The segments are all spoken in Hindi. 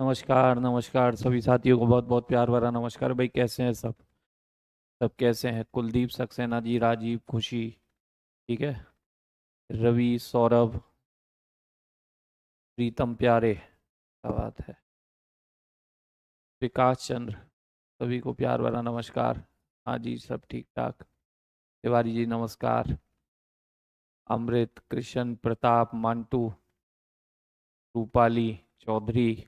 नमस्कार नमस्कार सभी साथियों को बहुत बहुत प्यार भरा नमस्कार। भाई कैसे हैं सब? सब कैसे हैं? कुलदीप सक्सेना जी, राजीव, खुशी, ठीक है, रवि, सौरभ, प्रीतम प्यारे, क्या बात है, विकास चंद्र, सभी को प्यार भरा नमस्कार। हाँ जी, सब ठीक ठाक। तिवारी जी नमस्कार। अमृत, कृष्ण, प्रताप, मंटू, रूपाली, चौधरी,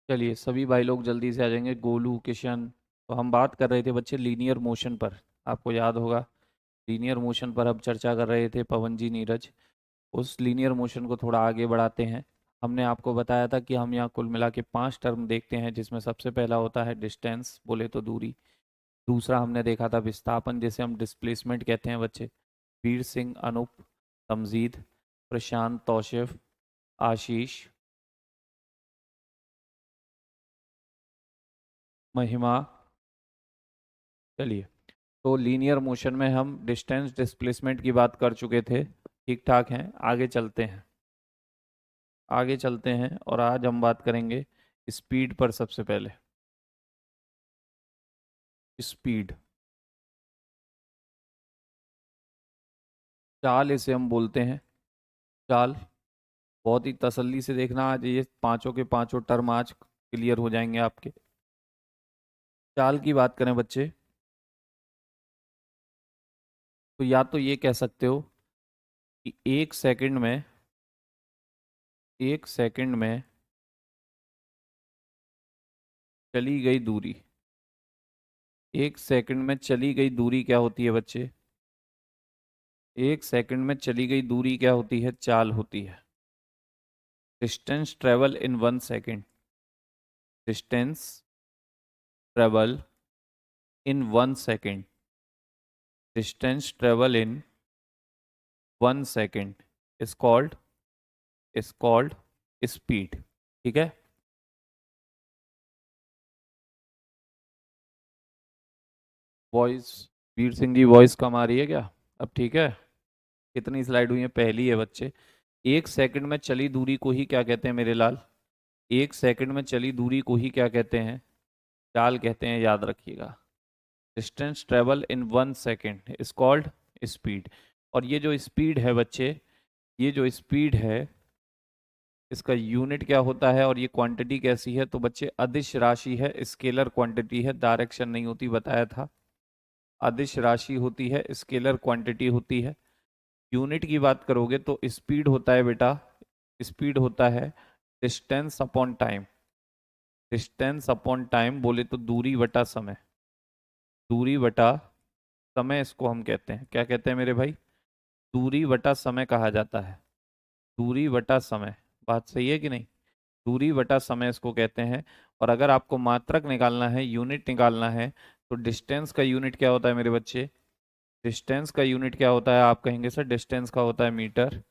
चलिए सभी भाई लोग जल्दी से आ जाएंगे। गोलू, किशन, तो हम बात कर रहे थे बच्चे लीनियर मोशन पर, आपको याद होगा। लीनियर मोशन पर हम चर्चा कर रहे थे, पवन जी, नीरज। उस लीनियर मोशन को थोड़ा आगे बढ़ाते हैं। हमने आपको बताया था कि हम यहाँ कुल मिला के 5 टर्म देखते हैं, जिसमें सबसे पहला होता है डिस्टेंस, बोले तो दूरी। दूसरा हमने देखा था विस्थापन, जिसे हम डिस्प्लेसमेंट कहते हैं बच्चे। वीर सिंह, अनूप, तमजीद, प्रशांत, तौशिफ, आशीष, महिमा। चलिए, तो लीनियर मोशन में हम डिस्टेंस डिस्प्लेसमेंट की बात कर चुके थे, ठीक ठाक हैं। आगे चलते हैं, आगे चलते हैं और आज हम बात करेंगे स्पीड पर। सबसे पहले स्पीड, चाल इसे हम बोलते हैं। चाल, बहुत ही तसल्ली से देखना, आज ये पांचों के पांचों टर्म आज क्लियर हो जाएंगे आपके। चाल की बात करें बच्चे, तो या तो ये कह सकते हो कि 1 सेकंड में, 1 सेकंड में चली गई दूरी, 1 सेकंड में चली गई दूरी क्या होती है बच्चे? 1 सेकंड में चली गई दूरी क्या होती है? चाल होती है। Distance travel in 1 second, distance travel in 1 second, distance travel in 1 second is called speed, ठीक है। वॉइस, वीर सिंह जी वॉइस कम आ रही है क्या? अब ठीक है? कितनी स्लाइड हुई है? पहली है बच्चे। 1 सेकंड में चली दूरी को ही क्या कहते हैं मेरे लाल? 1 सेकंड में चली दूरी को ही क्या कहते हैं? चाल कहते हैं, याद रखिएगा। Distance travel in 1 second is called speed. और ये जो स्पीड है बच्चे, ये जो स्पीड है, इसका यूनिट क्या होता है और ये क्वांटिटी कैसी है? तो बच्चे अदिश राशि है, स्केलर क्वांटिटी है, डायरेक्शन नहीं होती, बताया था। अदिश राशि होती है, स्केलर क्वांटिटी होती है। यूनिट की बात करोगे तो स्पीड होता है बेटा, स्पीड होता है distance upon time. Distance upon time बोले तो दूरी बटा समय, दूरी बटा समय इसको हम कहते हैं। क्या कहते हैं मेरे भाई? दूरी बटा समय कहा जाता है। दूरी बटा समय, बात सही है कि नहीं? दूरी बटा समय इसको कहते हैं। और अगर आपको मात्रक निकालना है, यूनिट निकालना है, तो डिस्टेंस का यूनिट क्या होता है मेरे बच्चे? डिस्टेंस का यूनिट क्या होता है? आप कहेंगे सर डिस्टेंस का होता है मीटर।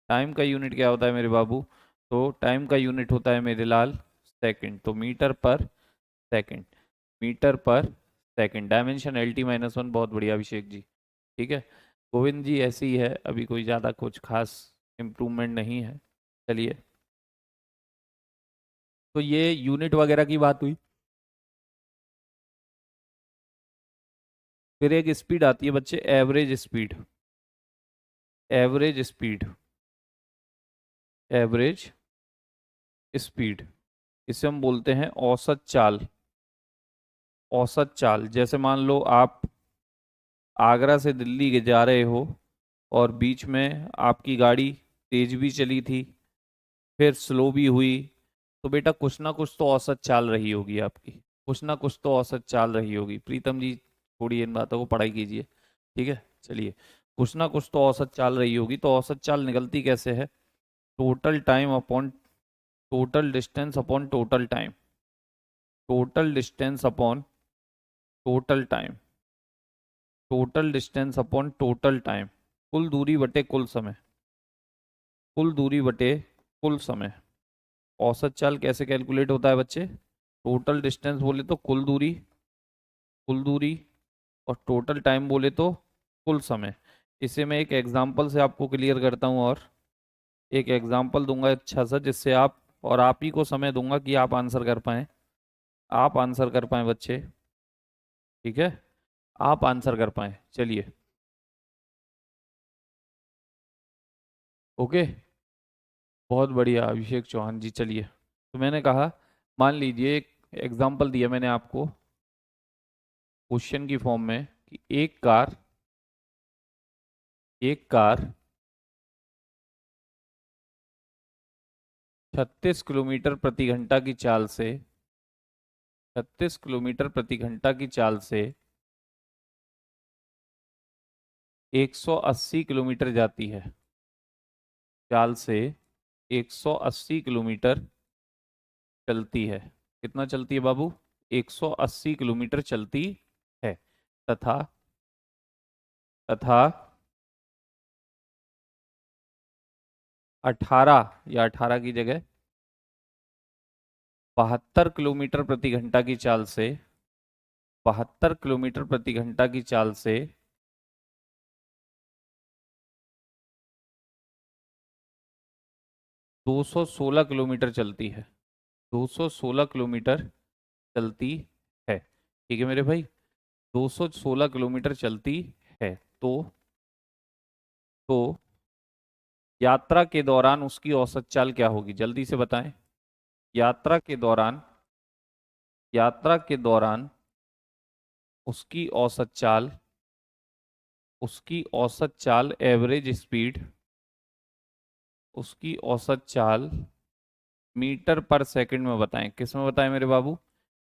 टाइम का यूनिट क्या होता है मेरे बाबू? तो टाइम का यूनिट होता है मेरे लाल सेकंड। तो मीटर पर सेकंड, मीटर पर सेकंड, डायमेंशन LT-1। बहुत बढ़िया अभिषेक जी, ठीक है। गोविंद जी ऐसे ही है, अभी कोई ज़्यादा कुछ खास इम्प्रूवमेंट नहीं है। चलिए, तो ये यूनिट वगैरह की बात हुई। फिर एक स्पीड आती है बच्चे, average speed. Average speed, average speed, इसे हम बोलते हैं औसत चाल। औसत चाल, जैसे मान लो आप आगरा से दिल्ली के जा रहे हो और बीच में आपकी गाड़ी तेज भी चली थी, फिर स्लो भी हुई, तो बेटा कुछ ना कुछ तो औसत चाल रही होगी आपकी। कुछ ना कुछ तो औसत चाल रही होगी। प्रीतम जी थोड़ी इन बातों को पढ़ाई कीजिए, ठीक है। चलिए, कुछ ना कुछ तो औसत चाल रही होगी। तो औसत चाल निकलती कैसे है? Total time upon total distance upon total time, total distance upon total time, total distance upon total time, कुल दूरी बटे कुल समय, कुल दूरी बटे कुल समय। औसत चाल कैसे कैलकुलेट होता है बच्चे? टोटल डिस्टेंस बोले तो कुल दूरी, कुल दूरी, और टोटल टाइम बोले तो कुल समय। इसे मैं एक एग्जांपल से आपको क्लियर करता हूँ। और एक एग्जाम्पल दूंगा अच्छा सा, जिससे आप, और आप ही को समय दूंगा कि आप आंसर कर पाए, आप आंसर कर पाए बच्चे। ठीक है, आप आंसर कर पाए। चलिए, ओके, बहुत बढ़िया अभिषेक चौहान जी। चलिए, तो मैंने कहा, मान लीजिए एक एग्जाम्पल दिया मैंने आपको क्वेश्चन की फॉर्म में कि एक कार 36 किलोमीटर प्रति घंटा की चाल से, 36 किलोमीटर प्रति घंटा की चाल से 180 किलोमीटर जाती है। चाल से 180 किलोमीटर चलती है। कितना चलती है बाबू? 180 किलोमीटर चलती है। तथा तथा 18, या 18 की जगह 72 किलोमीटर प्रति घंटा की चाल से 216 किलोमीटर चलती है। 216 किलोमीटर चलती है। ठीक है मेरे भाई, 216 किलोमीटर चलती है। तो तो यात्रा के दौरान उसकी औसत चाल क्या होगी? जल्दी से बताएं। यात्रा के दौरान, यात्रा के दौरान उसकी औसत चाल, उसकी औसत चाल एवरेज स्पीड, उसकी औसत चाल मीटर पर सेकंड में बताएं। किस में बताएं मेरे बाबू?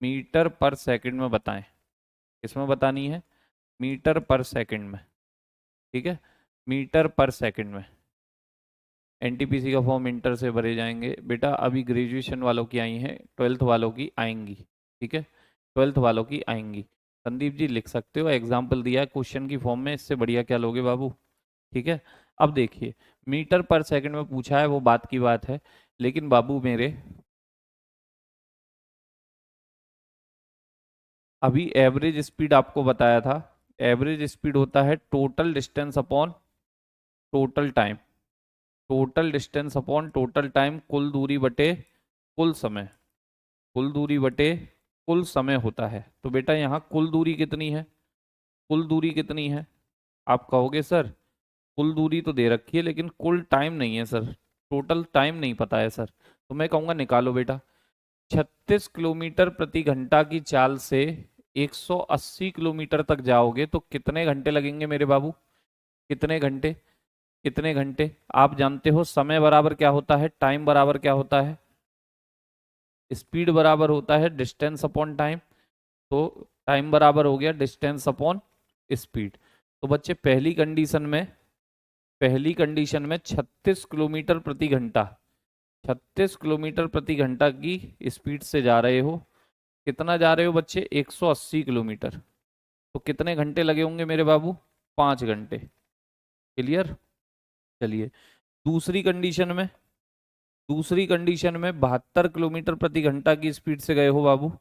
मीटर पर सेकंड में बताएं। किस में बतानी है? मीटर पर सेकंड में। ठीक है, मीटर पर सेकंड में। एनटीपीसी का फॉर्म इंटर से भरे जाएंगे बेटा। अभी ग्रेजुएशन वालों की आई हैं, ट्वेल्थ वालों की आएंगी। ठीक है, ट्वेल्थ वालों की आएंगी। संदीप जी लिख सकते हो, एग्जाम्पल दिया है क्वेश्चन की फॉर्म में, इससे बढ़िया क्या लोगे बाबू? ठीक है, अब देखिए, मीटर पर सेकंड में पूछा है, वो बात की बात है। लेकिन बाबू मेरे, अभी एवरेज स्पीड आपको बताया था। एवरेज स्पीड होता है total distance upon total time. Total distance upon total time, कुल दूरी बटे कुल समय। कुल दूरी बटे कुल समय होता है। तो बेटा यहाँ कुल दूरी कितनी है? कुल दूरी कितनी है? आप कहोगे सर कुल दूरी तो दे रखी है, लेकिन कुल टाइम नहीं है सर, टोटल टाइम नहीं पता है सर। तो मैं कहूँगा निकालो बेटा। 36 किलोमीटर प्रति घंटा की चाल से 180 किलोमीटर तक जाओगे तो कितने घंटे लगेंगे मेरे बाबू? कितने घंटे? कितने घंटे? आप जानते हो समय बराबर क्या होता है, टाइम बराबर क्या होता है? स्पीड बराबर होता है डिस्टेंस अपॉन टाइम। तो टाइम बराबर हो गया डिस्टेंस अपॉन स्पीड। तो बच्चे पहली कंडीशन में 36 किलोमीटर प्रति घंटा, 36 किलोमीटर प्रति घंटा की स्पीड से जा रहे हो। कितना जा रहे हो बच्चे? 180 किलोमीटर। तो कितने घंटे लगे होंगे मेरे बाबू? 5 घंटे। क्लियर? चलिए, दूसरी कंडीशन में, दूसरी कंडीशन में 72 किलोमीटर प्रति घंटा की स्पीड से गए हो बाबू।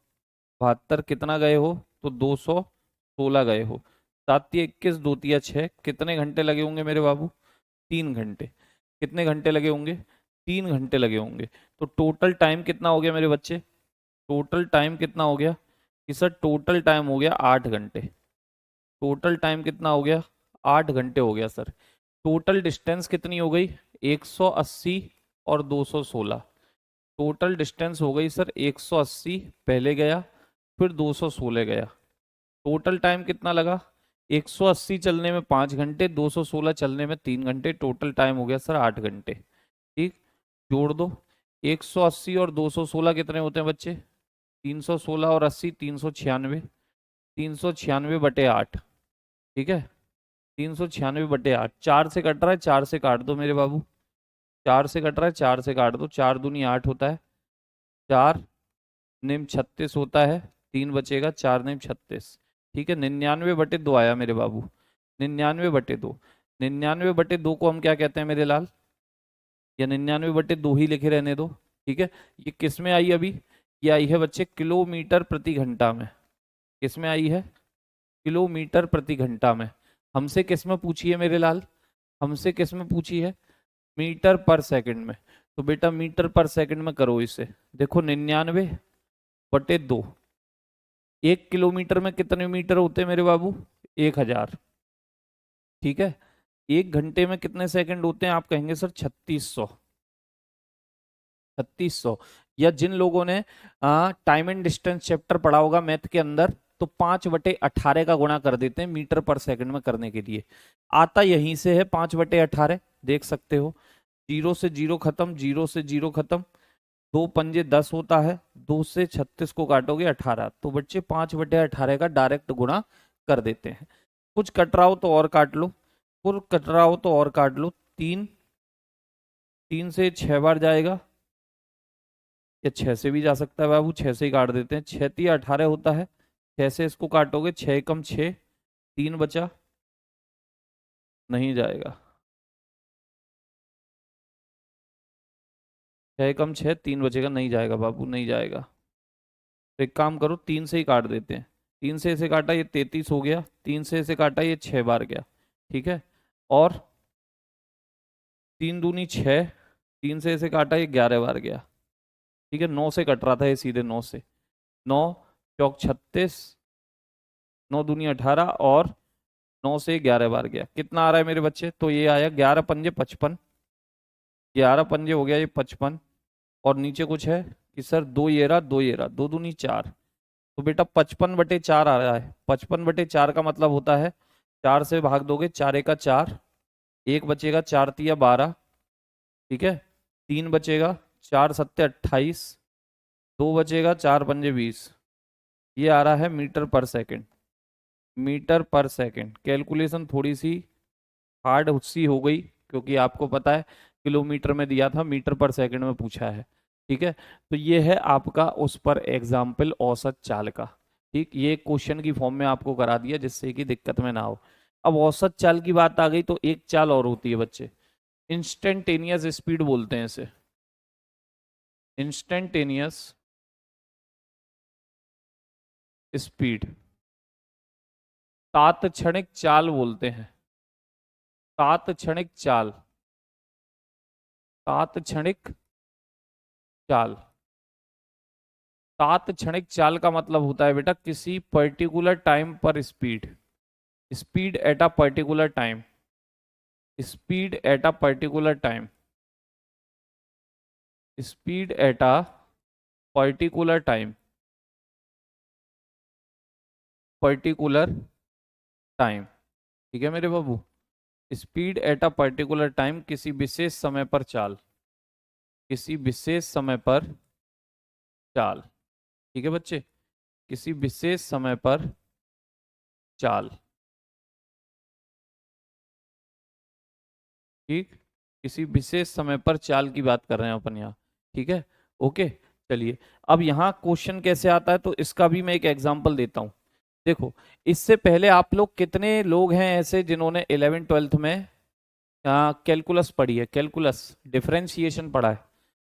72 कितना गए हो? तो 216 गए हो। 7 × 21 2 × 6, कितने घंटे लगे होंगे मेरे बाबू? 3 घंटे। कितने घंटे लगे होंगे? 3 घंटे लगे होंगे। तो टोटल टाइम कितना हो गया मेरे बच्चे? टोटल टाइम कितना हो गया? कि सर टोटल टाइम हो गया 8 घंटे। टोटल टाइम कितना हो गया? 8 घंटे हो गया सर। टोटल डिस्टेंस कितनी हो गई? 180 और 216। टोटल डिस्टेंस हो गई सर 180 पहले गया, फिर 216 गया। टोटल टाइम कितना लगा? 180 चलने में 5 घंटे, 216 चलने में 3 घंटे। टोटल टाइम हो गया सर 8 घंटे। ठीक, जोड़ दो। 180 और 216 कितने होते हैं बच्चे? 316 और 80, 396। 396/8। ठीक है, 396/8। 4 से कट रहा है, 4 से काट दो मेरे बाबू। 4 से कट रहा है, 4 से काट दो। 4 दूनी 8 होता है, 4 निम 36 होता है, 3 बचेगा, 4 निम 36। ठीक है, 99/2 आया मेरे बाबू। 99/2। 99/2 को हम क्या कहते हैं मेरे लाल? या 99/2 ही लिखे रहने दो। ठीक है, ये किस में आई अभी? ये आई है बच्चे किलोमीटर प्रति घंटा में। किस में आई है? किलोमीटर प्रति घंटा में। हमसे किस में पूछी है मेरे लाल? हमसे किस में पूछी है? मीटर पर सेकंड में। तो बेटा मीटर पर सेकंड में करो इसे। देखो 99/2। 1 किलोमीटर में कितने मीटर होते हैं मेरे बाबू? 1000। ठीक है। 1 घंटे में कितने सेकंड होते हैं? आप कहेंगे सर 3600। 3600। या जिन लोगों ने टाइम एंड डिस्टेंस चैप्टर पढ़ा होगा मैथ के अंदर, तो 5/18 का गुणा कर देते हैं मीटर पर सेकंड में करने के लिए। आता यहीं से है 5/18, देख सकते हो। 0 से 0 खत्म, 0 से 0 खत्म। 2×5 = 10 होता है। 2 से 36 को काटोगे 18। तो बच्चे 5/18 का डायरेक्ट गुणा कर देते हैं। कुछ कट रहा हो तो और काट लो, कुछ कट रहा हो तो और काट लो। 3 3 से 6 बार जाएगा, या 6 से भी जा सकता है बाबू, 6 से ही काट देते हैं। 6×3 = 18 होता है। 6 से इसको काटोगे, 6 कम 6, 3 बचा, नहीं जाएगा। 6 कम 6, 3 बचेगा, नहीं जाएगा बाबू, नहीं जाएगा। तो एक काम करो, 3 से ही काट देते हैं। 3 से इसे काटा, ये 33 हो गया। 3 से इसे काटा, ये 6 बार गया। ठीक है। और 3 दूनी 6, 3 से इसे काटा, ये 11 बार गया। ठीक है। 9 से कट रहा था ये, सीधे 9 से। 9 चौक 36, 9 दूनी 18, और 9 से 11 बार गया। कितना आ रहा है मेरे बच्चे? तो ये आया 11×5 = 55। 11×5 हो गया ये 55। और नीचे कुछ है कि सर 2 ये रहा, 2 ये रहा, 2 दूनी 4। तो बेटा 55/4 आ रहा है। 55/4 का मतलब होता है, 4 से भाग दोगे, 4 × 4, 1 बचेगा, 4×3 = 12। ठीक है। 3 बचेगा, 4×7 = 28, 2 बचेगा, 4×5 = 20। ये आ रहा है मीटर पर सेकंड। मीटर पर सेकंड। कैलकुलेशन थोड़ी सी हार्ड सी हो गई, क्योंकि आपको पता है किलोमीटर में दिया था, मीटर पर सेकंड में पूछा है। ठीक है। तो ये है आपका उस पर एग्जाम्पल औसत चाल का। ठीक, ये क्वेश्चन की फॉर्म में आपको करा दिया, जिससे कि दिक्कत में ना हो। अब औसत चाल की बात आ गई, तो एक चाल और होती है बच्चे, इंस्टेंटेनियस स्पीड बोलते हैं इसे। इंस्टेंटेनियस स्पीड, तात्क्षणिक चाल बोलते हैं। तात्क्षणिक चाल, तात्क्षणिक चाल। तात्क्षणिक चाल का मतलब होता है बेटा किसी पर्टिकुलर टाइम पर speed. Speed at a particular time. Speed at a particular time. Speed at a particular time. Particular time. ठीक है मेरे बाबू। Speed at a particular time, किसी विशेष समय पर चाल। किसी विशेष समय पर चाल। ठीक है बच्चे। किसी विशेष समय पर चाल। ठीक। किसी विशेष समय पर चाल की बात कर रहे हैं अपन यहाँ। ठीक है। ओके। चलिए, अब यहाँ क्वेश्चन कैसे आता है, तो इसका भी मैं एक एग्जांपल देता हूँ। देखो, इससे पहले आप लोग कितने लोग हैं ऐसे जिन्होंने 11th-12th में कैलकुलस पढ़ी है? कैलकुलस, डिफरेंशिएशन पढ़ा है।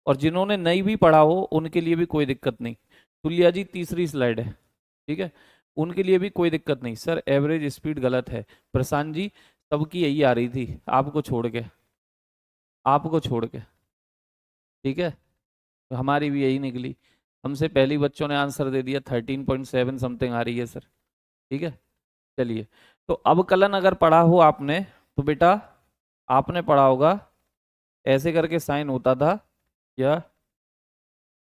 और जिन्होंने नहीं भी पढ़ा हो उनके लिए भी कोई दिक्कत नहीं। तुलिया जी तीसरी स्लाइड है। ठीक है। उनके लिए भी कोई दिक्कत नहीं। सर एवरेज स्पीड गलत है, प्रशांत जी सबकी यही आ रही थी, आपको छोड़ के, आपको छोड़ के। ठीक है। तो हमारी भी यही निकली। हमसे पहले बच्चों ने आंसर दे दिया, 13.7 समथिंग आ रही है सर। ठीक है। चलिए, तो अवकलन अगर पढ़ा हो आपने, तो बेटा आपने पढ़ा होगा ऐसे करके साइन होता था, या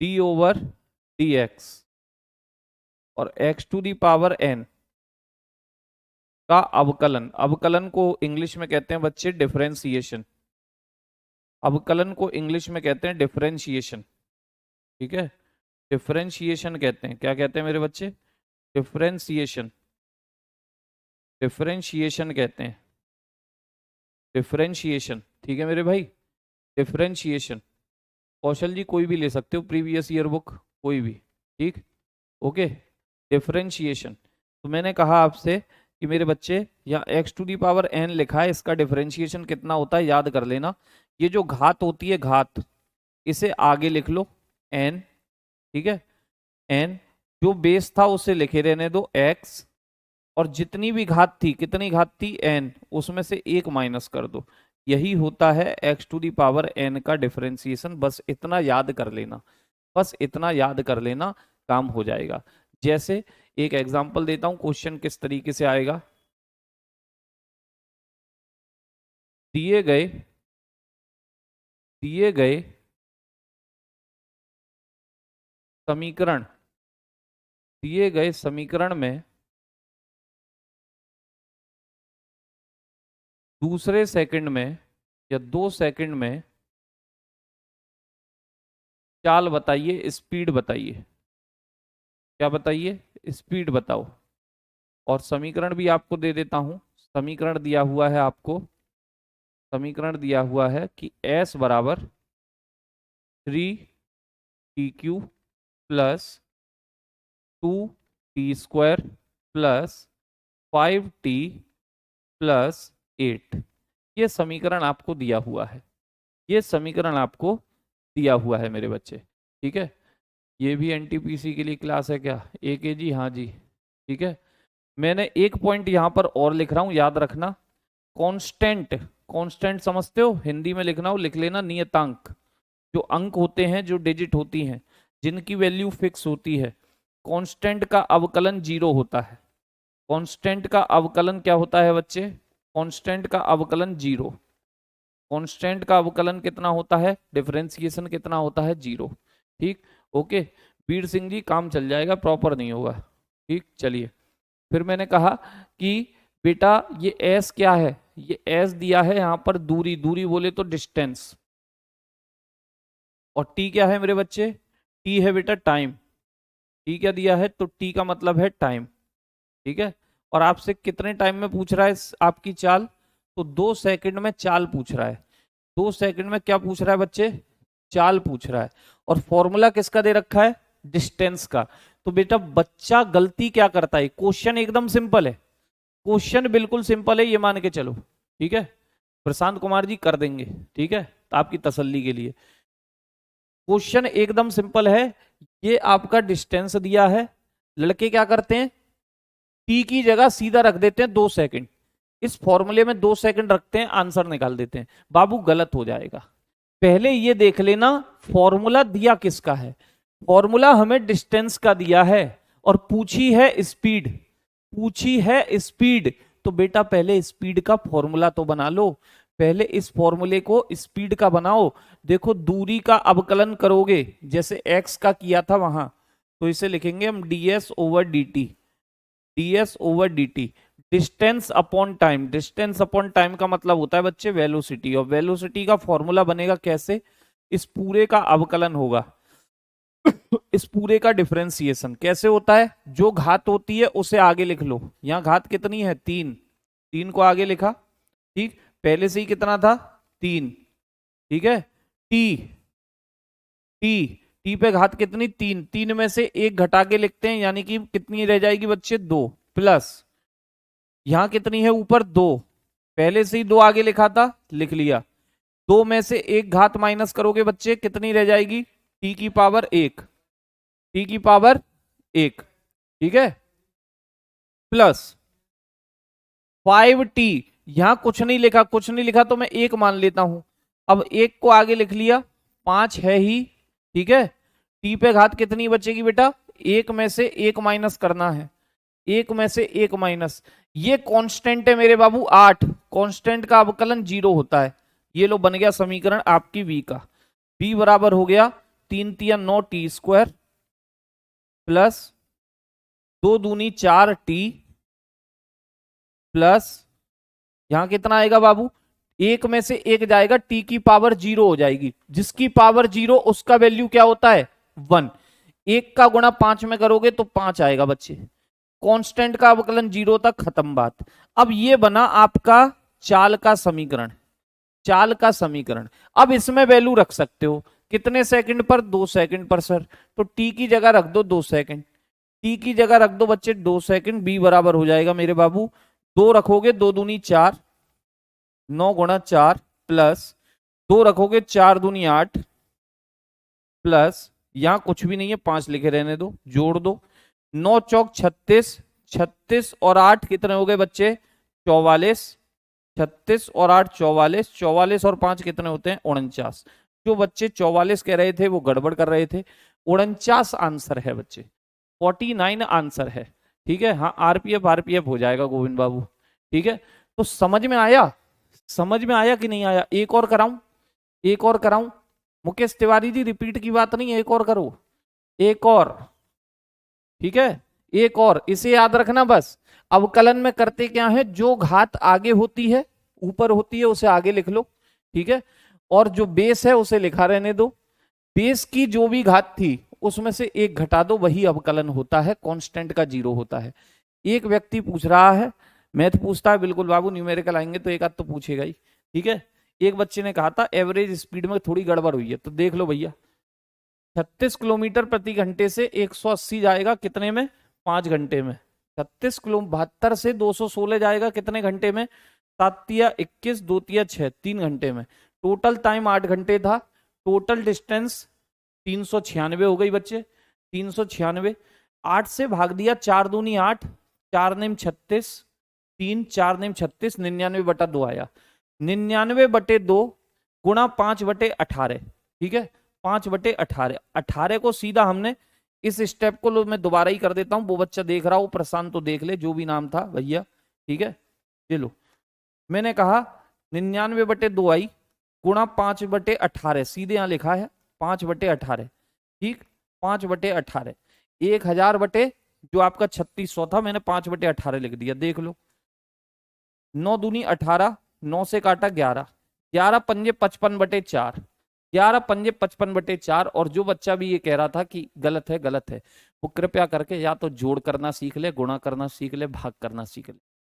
d/dx और x⁴n का अवकलन। अवकलन को इंग्लिश में कहते हैं बच्चे डिफरेंशिएशन। अवकलन को इंग्लिश में कहते हैं डिफरेंशिएशन। ठीक है। डिफरेंशिएशन कहते हैं, क्या कहते हैं मेरे बच्चे? डिफरेंशिएशन। डिफरेंशिएशन कहते हैं, डिफरेंशिएशन। ठीक है मेरे भाई। डिफरेंशिएशन। कौशल जी कोई भी ले सकते हो, प्रीवियस ईयर बुक कोई भी। ठीक। ओके। डिफरेंशिएशन। तो मैंने कहा आपसे कि मेरे बच्चे यहाँ x⁴n लिखा है, इसका डिफरेंशिएशन कितना होता है याद कर लेना। ये जो घात होती है, घात, इसे आगे लिख लो n। ठीक है। n, जो बेस था उसे लिखे रहने दो x, और जितनी भी घात थी, कितनी घात थी n, उसमें से 1 माइनस कर दो। यही होता है x to the power n का डिफरेंशिएशन। बस इतना याद कर लेना, बस इतना याद कर लेना, काम हो जाएगा। जैसे एक एग्जांपल देता हूं, क्वेश्चन किस तरीके से आएगा। दिए गए दिए गए समीकरण दिए गए समीकरण में दूसरे सेकंड में या 2 सेकंड में चाल बताइए, स्पीड बताइए। क्या बताइए? स्पीड बताओ। और समीकरण भी आपको दे देता हूं। समीकरण दिया हुआ है आपको, समीकरण दिया हुआ है कि s बराबर 3TQ plus 2T² plus 5T plus 8। ये समीकरण आपको दिया हुआ है, ये समीकरण आपको दिया हुआ है मेरे बच्चे। ठीक है, ये भी एनटीपीसी के लिए क्लास है क्या? एक है जी, हाँ जी। ठीक है, मैंने एक पॉइंट यहां पर और लिख रहा हूं, याद रखना। कांस्टेंट, कांस्टेंट समझते हो? हिंदी में लिखना हो लिख लेना, नियतांक। जो अंक होते हैं, जो डिजिट होती हैं, जिनकी वैल्यू फिक्स होती है, कांस्टेंट का अवकलन 0 होता है। कांस्टेंट का अवकलन क्या होता है बच्चे? कांस्टेंट का अवकलन 0। कांस्टेंट का अवकलन कितना होता है? डिफरेंशिएशन कितना होता है? 0। ठीक, ओके। वीर सिंह जी काम चल जाएगा, प्रॉपर नहीं होगा। ठीक, चलिए। फिर मैंने कहा कि बेटा ये एस क्या है? ये एस दिया है यहां पर दूरी, दूरी बोले तो डिस्टेंस। और टी क्या है मेरे बच्चे? टी है बेटा टाइम। टी क्या दिया है? तो टी का मतलब है टाइम। ठीक है, और आपसे कितने टाइम में पूछ रहा है आपकी चाल? तो 2 सेकंड में चाल पूछ रहा है। 2 सेकंड में क्या पूछ रहा है बच्चे? चाल पूछ रहा है। और फॉर्मूला किसका दे रखा है? डिस्टेंस का। तो बेटा बच्चा गलती क्या करता है? क्वेश्चन एकदम सिंपल है, क्वेश्चन बिल्कुल सिंपल है, ये मान के चलो। ठीक है, प्रशांत कुमार जी कर देंगे। ठीक है, तो आपकी तसल्ली के लिए क्वेश्चन एकदम सिंपल है। ये आपका डिस्टेंस दिया है, लड़के क्या करते हैं? टी की जगह सीधा रख देते हैं 2 सेकंड। इस फॉर्मूले में 2 सेकंड रखते हैं, आंसर निकाल देते हैं। बाबू गलत हो जाएगा। पहले ये देख लेना फॉर्मूला दिया किसका है। फॉर्मूला हमें डिस्टेंस का दिया है और पूछी है स्पीड, पूछी है स्पीड। तो बेटा पहले स्पीड का फॉर्मूला तो बना लो, पहले इस फॉर्मूले को स्पीड का बनाओ। देखो दूरी का अवकलन करोगे जैसे x का किया था वहां, तो इसे लिखेंगे हम ds over dt। ds over dt, distance upon time. Distance upon time का मतलब होता है बच्चे वेलोसिटी, और वेलोसिटी का फॉर्मूला बनेगा कैसे? इस पूरे का अवकलन होगा, इस पूरे का डिफरेंशिएशन कैसे होता है? जो घात होती है उसे आगे लिख लो। यहां घात कितनी है? 3, 3 को आगे लिखा। ठीक, पहले से ही कितना था? 3। ठीक है, टी टी टी पे घात कितनी? 3। 3 में से एक घटा के लिखते हैं, यानी कि कितनी रह जाएगी बच्चे? 2 प्लस यहां कितनी है ऊपर? 2। पहले से ही 2 आगे लिखा था, लिख लिया। 2 में से एक घात माइनस करोगे बच्चे, कितनी रह जाएगी? टी की पावर 1, टी की पावर 1। ठीक है, प्लस 5t। यहां कुछ नहीं लिखा, कुछ नहीं लिखा तो मैं 1 मान लेता हूं। अब 1 को आगे लिख लिया, 5 है ही। ठीक है, टी पे घात कितनी बचेगी बेटा? 1 में से 1 माइनस करना है, 1 में से 1 माइनस। ये कांस्टेंट है मेरे बाबू 8। कांस्टेंट का अवकलन 0 होता है। ये लो बन गया समीकरण आपकी v का। v बराबर हो गया 3 तिया 9t² प्लस 2 दूनी 4t प्लस यहां कितना आएगा बाबू? 1 में से 1 जाएगा, t की पावर 0 हो जाएगी। जिसकी पावर 0 उसका वैल्यू क्या होता है? 1। 1 का गुणा 5 में करोगे तो 5 आएगा बच्चे। कांस्टेंट का अवकलन 0 तक, खत्म बात। अब ये बना आपका चाल का समीकरण, चाल का समीकरण। अब इसमें वैल्यू रख सकते हो कितने सेकंड पर? 2 सेकंड पर सर। तो t की जगह रख दो 2 सेकंड, t की जगह रख दो बच्चे 2 सेकंड। b बराबर हो जाएगा मेरे बाबू, 2 रखोगे 2 दूनी 4, 9 गुणा 4 प्लस 2 रखोगे 4 दूनी 8 प्लस यहां कुछ भी नहीं है, 5 लिखे रहने दो, जोड़ दो। 9 चौक 36, 36 और 8 कितने हो गए बच्चे? 44। 36 और 8 44, 44 और 5 कितने होते हैं? 49। जो बच्चे 44 कह रहे थे वो गड़बड़ कर रहे थे। 49 आंसर है बच्चे, 49 आंसर है। ठीक है, हाँ आरपीएफ आरपीएफ हो जाएगा गोविंद बाबू। ठीक है, तो समझ में आया? समझ में आया कि नहीं आया? एक और कराऊं? एक और कराऊं? मुकेश तिवारी जी रिपीट की बात नहीं है, एक और करो, एक और। ठीक है, एक और, इसे याद रखना बस। अवकलन में करते क्या है, जो घात आगे होती है, ऊपर होती है, उसे आगे लिख लो। ठीक है, और जो बेस है उसे लिखा रहने दो। बेस की जो भी घात थी उसमें से एक घटा दो, वही अवकलन होता है, कांस्टेंट का जीरो होता है। एक व्यक्ति पूछ रहा है, मैथ पूछता है, बिल्कुल बाबू न्यूमेरिकल आएंगे तो एक आध तो पूछेगा ही। ठीक है, एक बच्चे ने कहा था एवरेज स्पीड में थोड़ी गड़बड़ हुई है, तो देख लो भैया, 36 किलोमीटर प्रति घंटे से 180 जाएगा कितने में? 5 घंटे में। 36 किलो 72 से 216 जाएगा कितने घंटे में? 7 तिया 21, 2 तिया 6, 3 घंटे में। टोटल टाइम 8 घंटे था। टोटल डिस्टेंस 396 हो गई बच्चे, 396। 8 से भाग दिया, 4 दूनी 8, 4 नेम 36, 3 4 नेम 36, 99/2 आया। 99/2 गुणा 5/18। ठीक है, 5/18, 18 को सीधा हमने इस स्टेप को मैं दोबारा ही कर देता हूं, वो बच्चा देख रहा हो प्रशांत तो देख ले, जो भी नाम था भैया। ठीक है, ये लो, मैंने कहा 99/2 आई गुणा 5/18, सीधे यहां लिखा है 5/18। ठीक, 5/18, 1000 बटे जो आपका 3600 था, मैंने 5/18 लिख दिया, देख लो। 9 दूनी 18, 9 से काटा 11, 11 पंजे 55/4, 11 पंजे 55/4। और जो बच्चा भी ये कह रहा था कि गलत है गलत है, वो कृपया करके या तो जोड़ करना सीख ले, गुणा करना सीख ले, भाग करना सीख ले।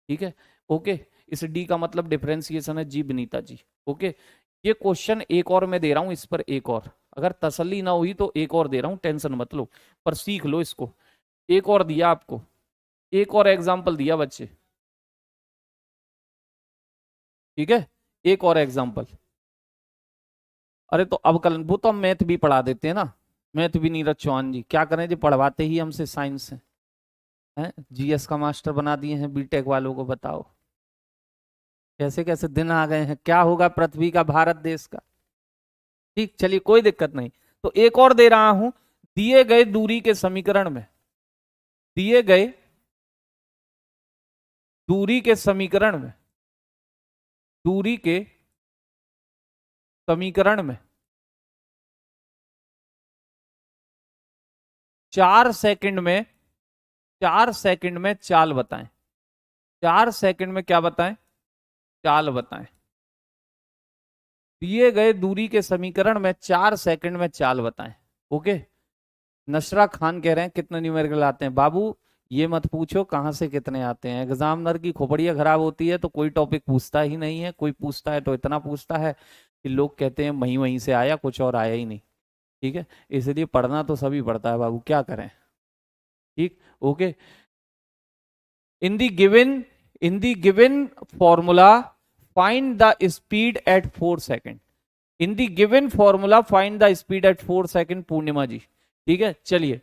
ठीक है, ओके। इस डी का मतलब डिफरेंशिएशन है जी विनीता जी। ओके, ये क्वेश्चन एक और मैं दे रहा हूं, इस पर एक और, अगर तसल्ली ना हुई तो एक और दे रहा हूं, टेंशन मत लो, पर सीख लो इसको। एक और दिया आपको, एक और एग्जाम्पल दिया बच्चे। ठीक है, एक और एग्जाम्पल। अरे तो अवकलन वो तो हम मैथ भी पढ़ा देते हैं ना, मैथ भी नीरज चौहान जी क्या करें जी, पढ़वाते ही हमसे साइंस है, जीएस का मास्टर बना दिए हैं बीटेक वालों को। बताओ कैसे कैसे दिन आ गए हैं, क्या होगा पृथ्वी का, भारत देश का। ठीक, चलिए कोई दिक्कत नहीं। तो एक और दे रहा हूं, दिए गए दूरी के समीकरण में, दिए गए दूरी के समीकरण में, दूरी के समीकरण में 4 सेकंड में, 4 सेकंड में चाल बताएं। 4 सेकंड में क्या बताएं? चाल बताएं। दिए गए दूरी के समीकरण में 4 सेकंड में चाल बताएं। ओके, नशरा खान कह रहे हैं कितने न्यूमेरिकल आते हैं? बाबू ये मत पूछो कहां से कितने आते हैं, एग्जामिनर की खोपड़ियां खराब होती है तो कोई टॉपिक पूछता ही नहीं है, कोई पूछता है तो इतना पूछता है कि लोग कहते हैं वहीं वहीं से आया, कुछ और आया ही नहीं। ठीक है, इसलिए पढ़ना तो सभी पढ़ता है बाबू, क्या करें। ठीक, okay. in the given in the given formula find the speed at 4 second। in the given formula find the speed at 4 second, पूर्णिमा जी। ठीक है, चलिए,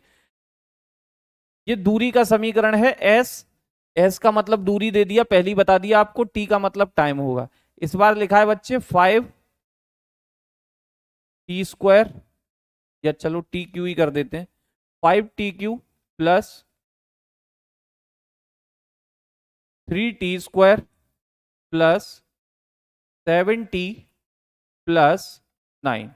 ये दूरी का समीकरण है एस, एस का मतलब दूरी दे दिया, पहली बता दिया आपको, टी का मतलब टाइम होगा। इस बार लिखा है बच्चे 5t², या चलो टी क्यू ही कर देते हैं, 5t³ plus 3t² plus 7t plus 9।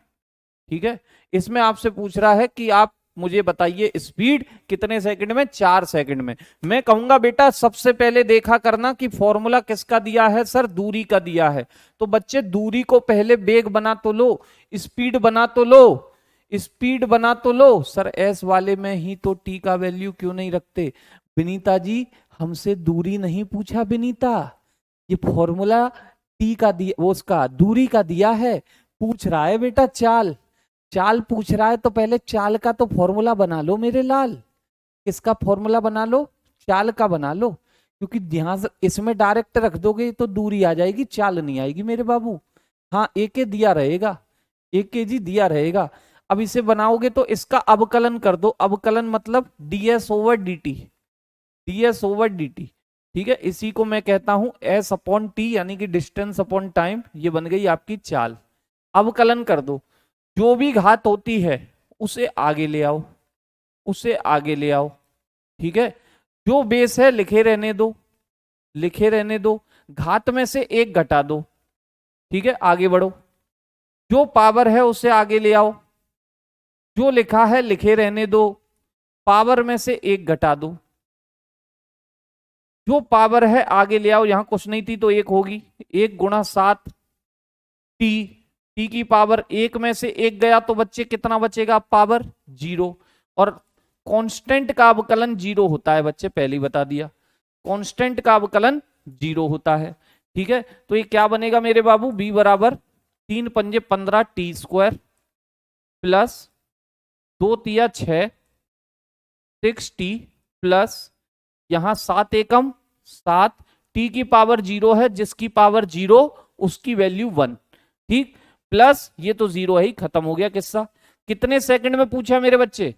ठीक है, इसमें आपसे पूछ रहा है कि आप मुझे बताइए स्पीड कितने सेकंड में? 4 सेकंड में। मैं कहूंगा बेटा सबसे पहले देखा करना कि फॉर्मूला किसका दिया है, सर दूरी का दिया है। तो बच्चे दूरी को पहले वेग बना तो लो, स्पीड बना तो लो, स्पीड बना तो लो। सर एस वाले में ही तो टी का वैल्यू क्यों नहीं रखते? विनीता जी हमसे दूरी नहीं पूछा विनीता, ये फॉर्मूला टी का दिया, वो उसका दूरी का दिया है। पूछ रहा है बेटा चाल, चाल पूछ रहा है तो पहले चाल का तो फॉर्मूला बना लो मेरे लाल। किसका फॉर्मूला बना लो? चाल का बना लो, क्योंकि ध्यान से इसमें डायरेक्ट रख दोगे तो दूरी आ जाएगी, चाल नहीं आएगी मेरे बाबू। हाँ एक दिया रहेगा, 1 kg दिया रहेगा। अब इसे बनाओगे तो इसका अवकलन कर दो, अवकलन मतलब ds/dt, ds/dt। ठीक है, इसी को मैं कहता हूं एस अपॉन टी, यानी कि डिस्टेंस अपॉन टाइम। ये बन गई आपकी चाल। अवकलन कर दो, जो भी घात होती है उसे आगे ले आओ, उसे आगे ले आओ। ठीक है, जो बेस है लिखे रहने दो, लिखे रहने दो, घात में से एक घटा दो। ठीक है, आगे बढ़ो, जो पावर है उसे आगे ले आओ, जो लिखा है लिखे रहने दो, पावर में से एक घटा दो, जो पावर है आगे ले आओ। यहां कुछ नहीं थी तो एक होगी, 1 × 7 टी, टी की पावर एक में से एक गया तो बच्चे कितना बचेगा, पावर 0। और कांस्टेंट का अवकलन 0 होता है बच्चे, पहले ही बता दिया, कांस्टेंट का अवकलन 0 होता है। ठीक है, तो ये क्या बनेगा मेरे बाबू, b बराबर 3×5 = 15 t² प्लस 2×3 = 6 6t प्लस यहां 7 एकम 7, टी की पावर 0 है, जिसकी पावर 0 उसकी वैल्यू 1। ठीक, प्लस ये तो 0 है ही, खत्म हो गया किस्सा। कितने सेकंड में पूछा मेरे बच्चे,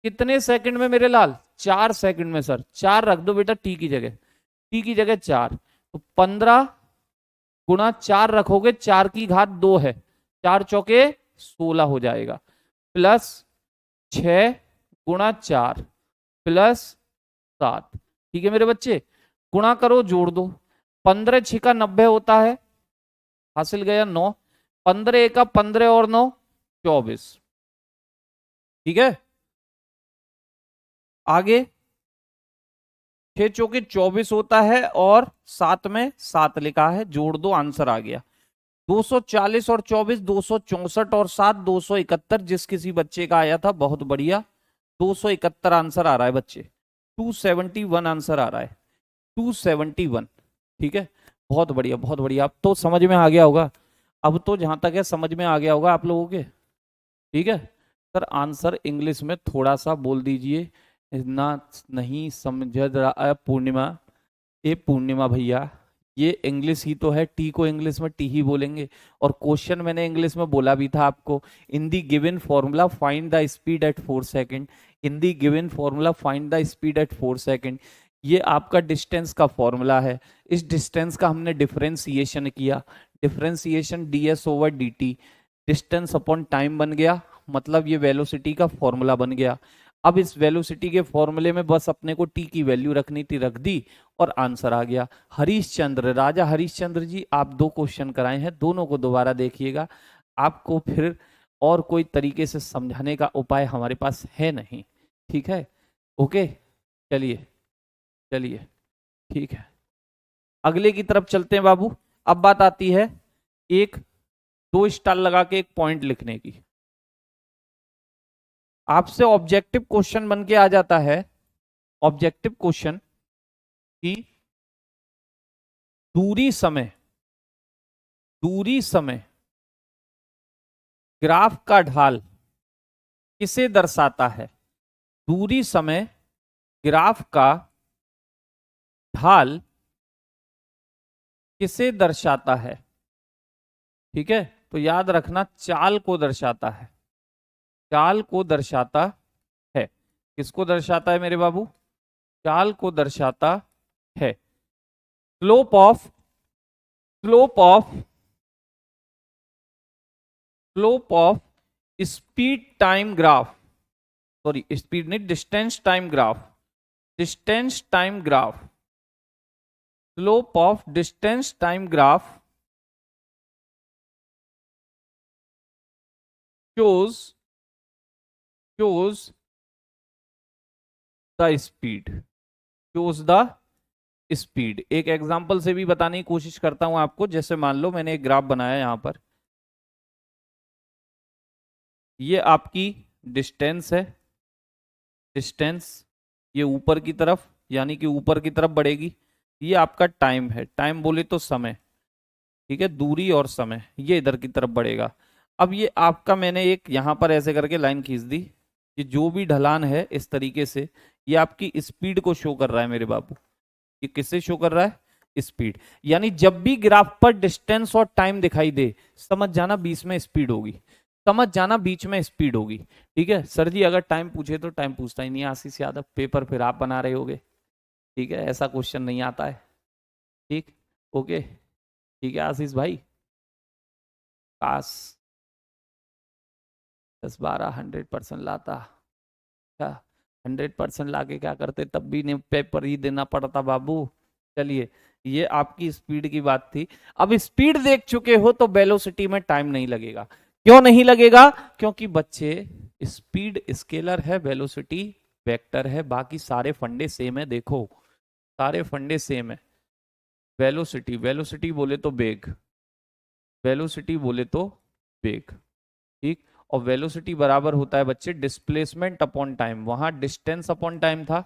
कितने सेकंड में मेरे लाल, 4 सेकंड में सर। 4 रख दो बेटा टी की जगह, टी की जगह 4, तो 15 × 4 रखोगे, 4 की घात 2 है, 4 चौके 16 हो जाएगा, प्लस 6 × 4 प्लस 7। ठीक है मेरे बच्चे, गुणा करो जोड़ दो, 15×6 = 90 होता है, हासिल गया 9, 15×1 = 15 और 9 = 24। ठीक है, आगे 6 चौके 24 होता है और 7 में 7 लिखा है, जोड़ दो, आंसर आ गया 240 और 24 264 और 7 271। जिस किसी बच्चे का आया था बहुत बढ़िया, 271 आंसर आ रहा है बच्चे, 271 आंसर आ रहा है, 271। ठीक है, बहुत बढ़िया बहुत बढ़िया। अब तो समझ में आ गया होगा, अब तो जहां तक है समझ में आ गया होगा आप लोगों के। ठीक है सर, आंसर इंग्लिश में थोड़ा सा बोल दीजिए, इतना नहीं समझ रहा पूर्णिमा, ये पूर्णिमा भैया, ये इंग्लिश ही तो है, टी को इंग्लिश में टी ही बोलेंगे। और क्वेश्चन मैंने इंग्लिश में बोला भी था आपको, in the given formula find the speed at 4 second, in the given formula find the speed at 4 second. ये आपका डिस्टेंस का फॉर्मूला है, इस डिस्टेंस का हमने डिफरेंशिएशन किया, differentiation ds/dt, distance upon time बन गया, मतलब ये वेलोसिटी का फॉर्मूला बन गया। अब इस वेलोसिटी के फॉर्मूले में बस अपने को टी की वैल्यू रखनी थी, रख दी और आंसर आ गया। हरीशचंद्र, राजा हरीशचंद्र जी, आप 2 क्वेश्चन कराए हैं, दोनों को दोबारा देखिएगा, आपको फिर और कोई तरीके से समझाने का उपाय हमारे पास है नहीं। ठीक है, ओके, चलिए चलिए, ठीक है, अगले की तरफ चलते हैं बाबू। अब बात आती है 1-2 स्टार लगा के एक पॉइंट लिखने की। आपसे ऑब्जेक्टिव क्वेश्चन बन के आ जाता है, ऑब्जेक्टिव क्वेश्चन की दूरी समय, दूरी समय ग्राफ का ढाल किसे दर्शाता है, दूरी समय ग्राफ का ढाल किसे दर्शाता है। ठीक है, तो याद रखना चाल को दर्शाता है, चाल को दर्शाता है। किसको दर्शाता है मेरे बाबू, चाल को दर्शाता है। Slope of, slope of, slope of speed time graph, sorry speed नहीं, distance time graph, distance time graph, slope of distance time graph shows the speed, shows the speed. एक एग्जांपल से भी बताने की कोशिश करता हूं आपको, जैसे मान लो मैंने एक ग्राफ बनाया यहां पर, ये आपकी डिस्टेंस है, डिस्टेंस ये ऊपर की तरफ, यानी कि ऊपर की तरफ बढ़ेगी, ये आपका टाइम है, टाइम बोले तो समय, ठीक है, दूरी और समय ये इधर की तरफ बढ़ेगा। अब ये आपका मैंने एक यहां पर ऐसे करके लाइन खींच दी, ये जो भी ढलान है इस तरीके से, ये आपकी स्पीड को शो कर रहा है मेरे बाबू। ये किससे शो कर रहा है, स्पीड। यानी जब भी ग्राफ पर डिस्टेंस और टाइम दिखाई दे, समझ जाना बीच में स्पीड होगी, समझ जाना बीच में स्पीड होगी। ठीक है सर जी, अगर टाइम पूछे तो टाइम पूछता ही नहीं आशीष यादव, पेपर फिर आप बना रहे होगे। ठीक है, ऐसा क्वेश्चन नहीं आता है। ठीक, ओके, ठीक है आशीष भाई, पास 10-12 100% लाता, अच्छा 100% लाके क्या करते, तब भी नहीं पेपर ही देना पड़ता बाबू। चलिए, ये आपकी स्पीड की बात थी। अब स्पीड देख चुके हो तो वेलोसिटी में टाइम नहीं लगेगा। क्यों नहीं लगेगा? क्योंकि बच्चे स्पीड स्केलर है, वेलोसिटी वेक्टर है, बाकी सारे फंडे सेम है। देखो सारे फंडे सेम है। वेलोसिटी, वेलोसिटी बोले तो वेग, वेलोसिटी बोले तो वेग, ठीक। और वेलोसिटी बराबर होता है बच्चे डिस्प्लेसमेंट अपॉन टाइम। वहां डिस्टेंस अपॉन टाइम था,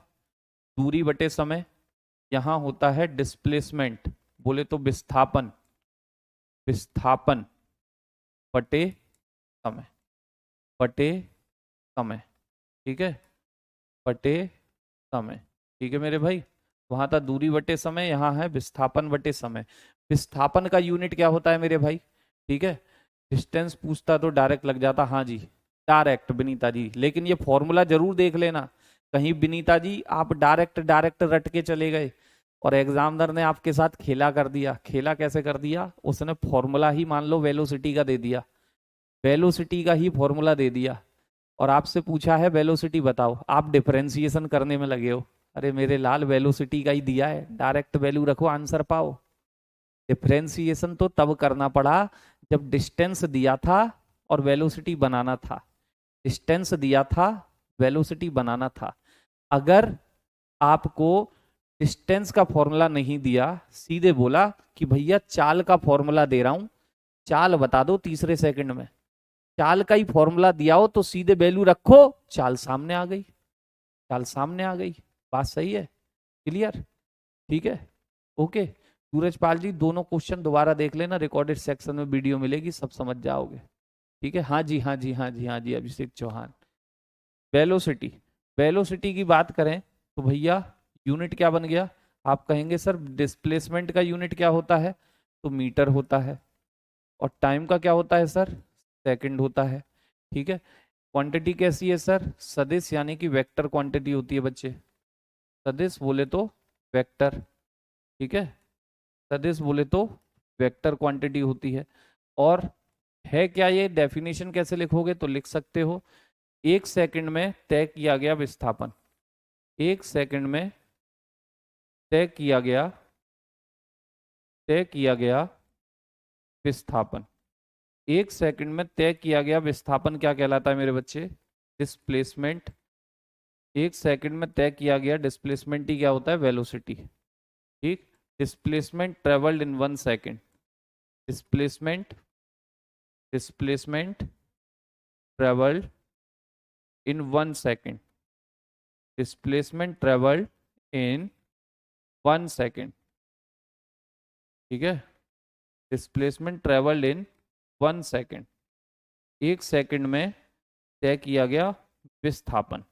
दूरी बटे समय। यहां होता है डिस्प्लेसमेंट बोले तो विस्थापन, विस्थापन बटे समय, बटे समय, ठीक है, बटे समय, ठीक है मेरे भाई। वहां था दूरी बटे समय, यहाँ है विस्थापन बटे समय। विस्थापन का यूनिट क्या होता है मेरे भाई? ठीक है, डिस्टेंस पूछता तो डायरेक्ट लग जाता, हाँ जी डायरेक्ट विनीता जी, लेकिन ये फॉर्मूला जरूर देख लेना। कहीं विनीता जी आप डायरेक्ट डायरेक्ट रट के चले गए और एग्जामिनर ने आपके साथ खेला कर दिया। खेला कैसे कर दिया? उसने फॉर्मूला ही मान लो वेलोसिटी का दे दिया, वेलोसिटी का ही फॉर्मूला दे दिया, और आपसे पूछा है वेलोसिटी बताओ, आप डिफरेंशिएशन करने में लगे हो। अरे मेरे लाल वेलोसिटी का ही दिया है, डायरेक्ट वैल्यू रखो आंसर पाओ। डिफरेंशिएशन तो तब करना पड़ा जब डिस्टेंस दिया था और वेलोसिटी बनाना था। डिस्टेंस दिया था, वेलोसिटी बनाना था। अगर आपको डिस्टेंस का फॉर्मूला नहीं दिया, सीधे बोला कि भैया चाल का फॉर्मूला दे रहा हूं, चाल बता दो तीसरे सेकंड में, चाल का ही फॉर्मूला दिया हो तो सीधे वैल्यू रखो, चाल सामने आ गई, चाल सामने आ गई। बात सही है? क्लियर? ठीक है, ओके। सूरजपाल जी दोनों क्वेश्चन दोबारा देख लेना, रिकॉर्डेड सेक्शन में वीडियो मिलेगी, सब समझ जाओगे। ठीक है, हाँ जी हाँ जी हाँ जी हाँ जी, अभिषेक चौहान। वेलोसिटी, वेलोसिटी की बात करें तो भैया यूनिट क्या बन गया? आप कहेंगे सर डिस्प्लेसमेंट का यूनिट क्या होता है? तो मीटर होता है। और टाइम का क्या होता है सर? सेकंड होता है। ठीक है। क्वांटिटी कैसी है सर? सदिश यानी कि वेक्टर क्वांटिटी होती है बच्चे। सदिश बोले तो वेक्टर, ठीक है, सदिश बोले तो वेक्टर क्वांटिटी होती है। और है क्या ये? डेफिनेशन कैसे लिखोगे? तो लिख सकते हो, एक सेकंड में तय किया गया विस्थापन, एक सेकंड में तय किया गया, तय किया गया विस्थापन, एक सेकंड में तय किया गया विस्थापन क्या कहलाता है मेरे बच्चे? डिस्प्लेसमेंट। एक सेकंड में तय किया गया डिस्प्लेसमेंट ही क्या होता है? वेलोसिटी, ठीक। Displacement travelled in 1 second, displacement, displacement travelled in 1 second, displacement travelled in 1 second, ठीक है, डिस्प्लेसमेंट ट्रेवल्ड इन 1 सेकंड, एक सेकंड में तय किया गया विस्थापन,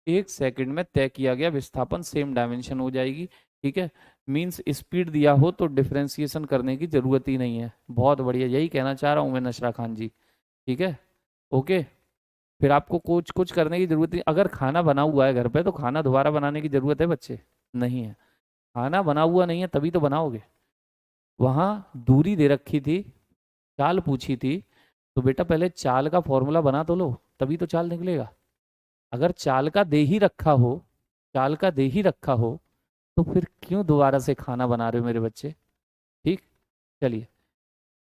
एक सेकंड में तय किया गया विस्थापन, सेम डायमेंशन हो जाएगी। ठीक है, मींस स्पीड दिया हो तो डिफरेंशिएशन करने की जरूरत ही नहीं है। बहुत बढ़िया, यही कहना चाह रहा हूं मैं नशरा खान जी। ठीक है, ओके। फिर आपको कुछ कुछ करने की जरूरत नहीं। अगर खाना बना हुआ है घर पे तो खाना दोबारा बनाने की जरूरत है बच्चे? नहीं है। खाना बना हुआ नहीं है तभी तो बनाओगे। वहां दूरी दे रखी थी, चाल पूछी थी, तो बेटा पहले चाल का फॉर्मूला बना तो लो, तभी तो चाल निकलेगा। अगर चाल का दे ही रखा हो, चाल का दे ही रखा हो, तो फिर क्यों दोबारा से खाना बना रहे हो मेरे बच्चे? ठीक, चलिए,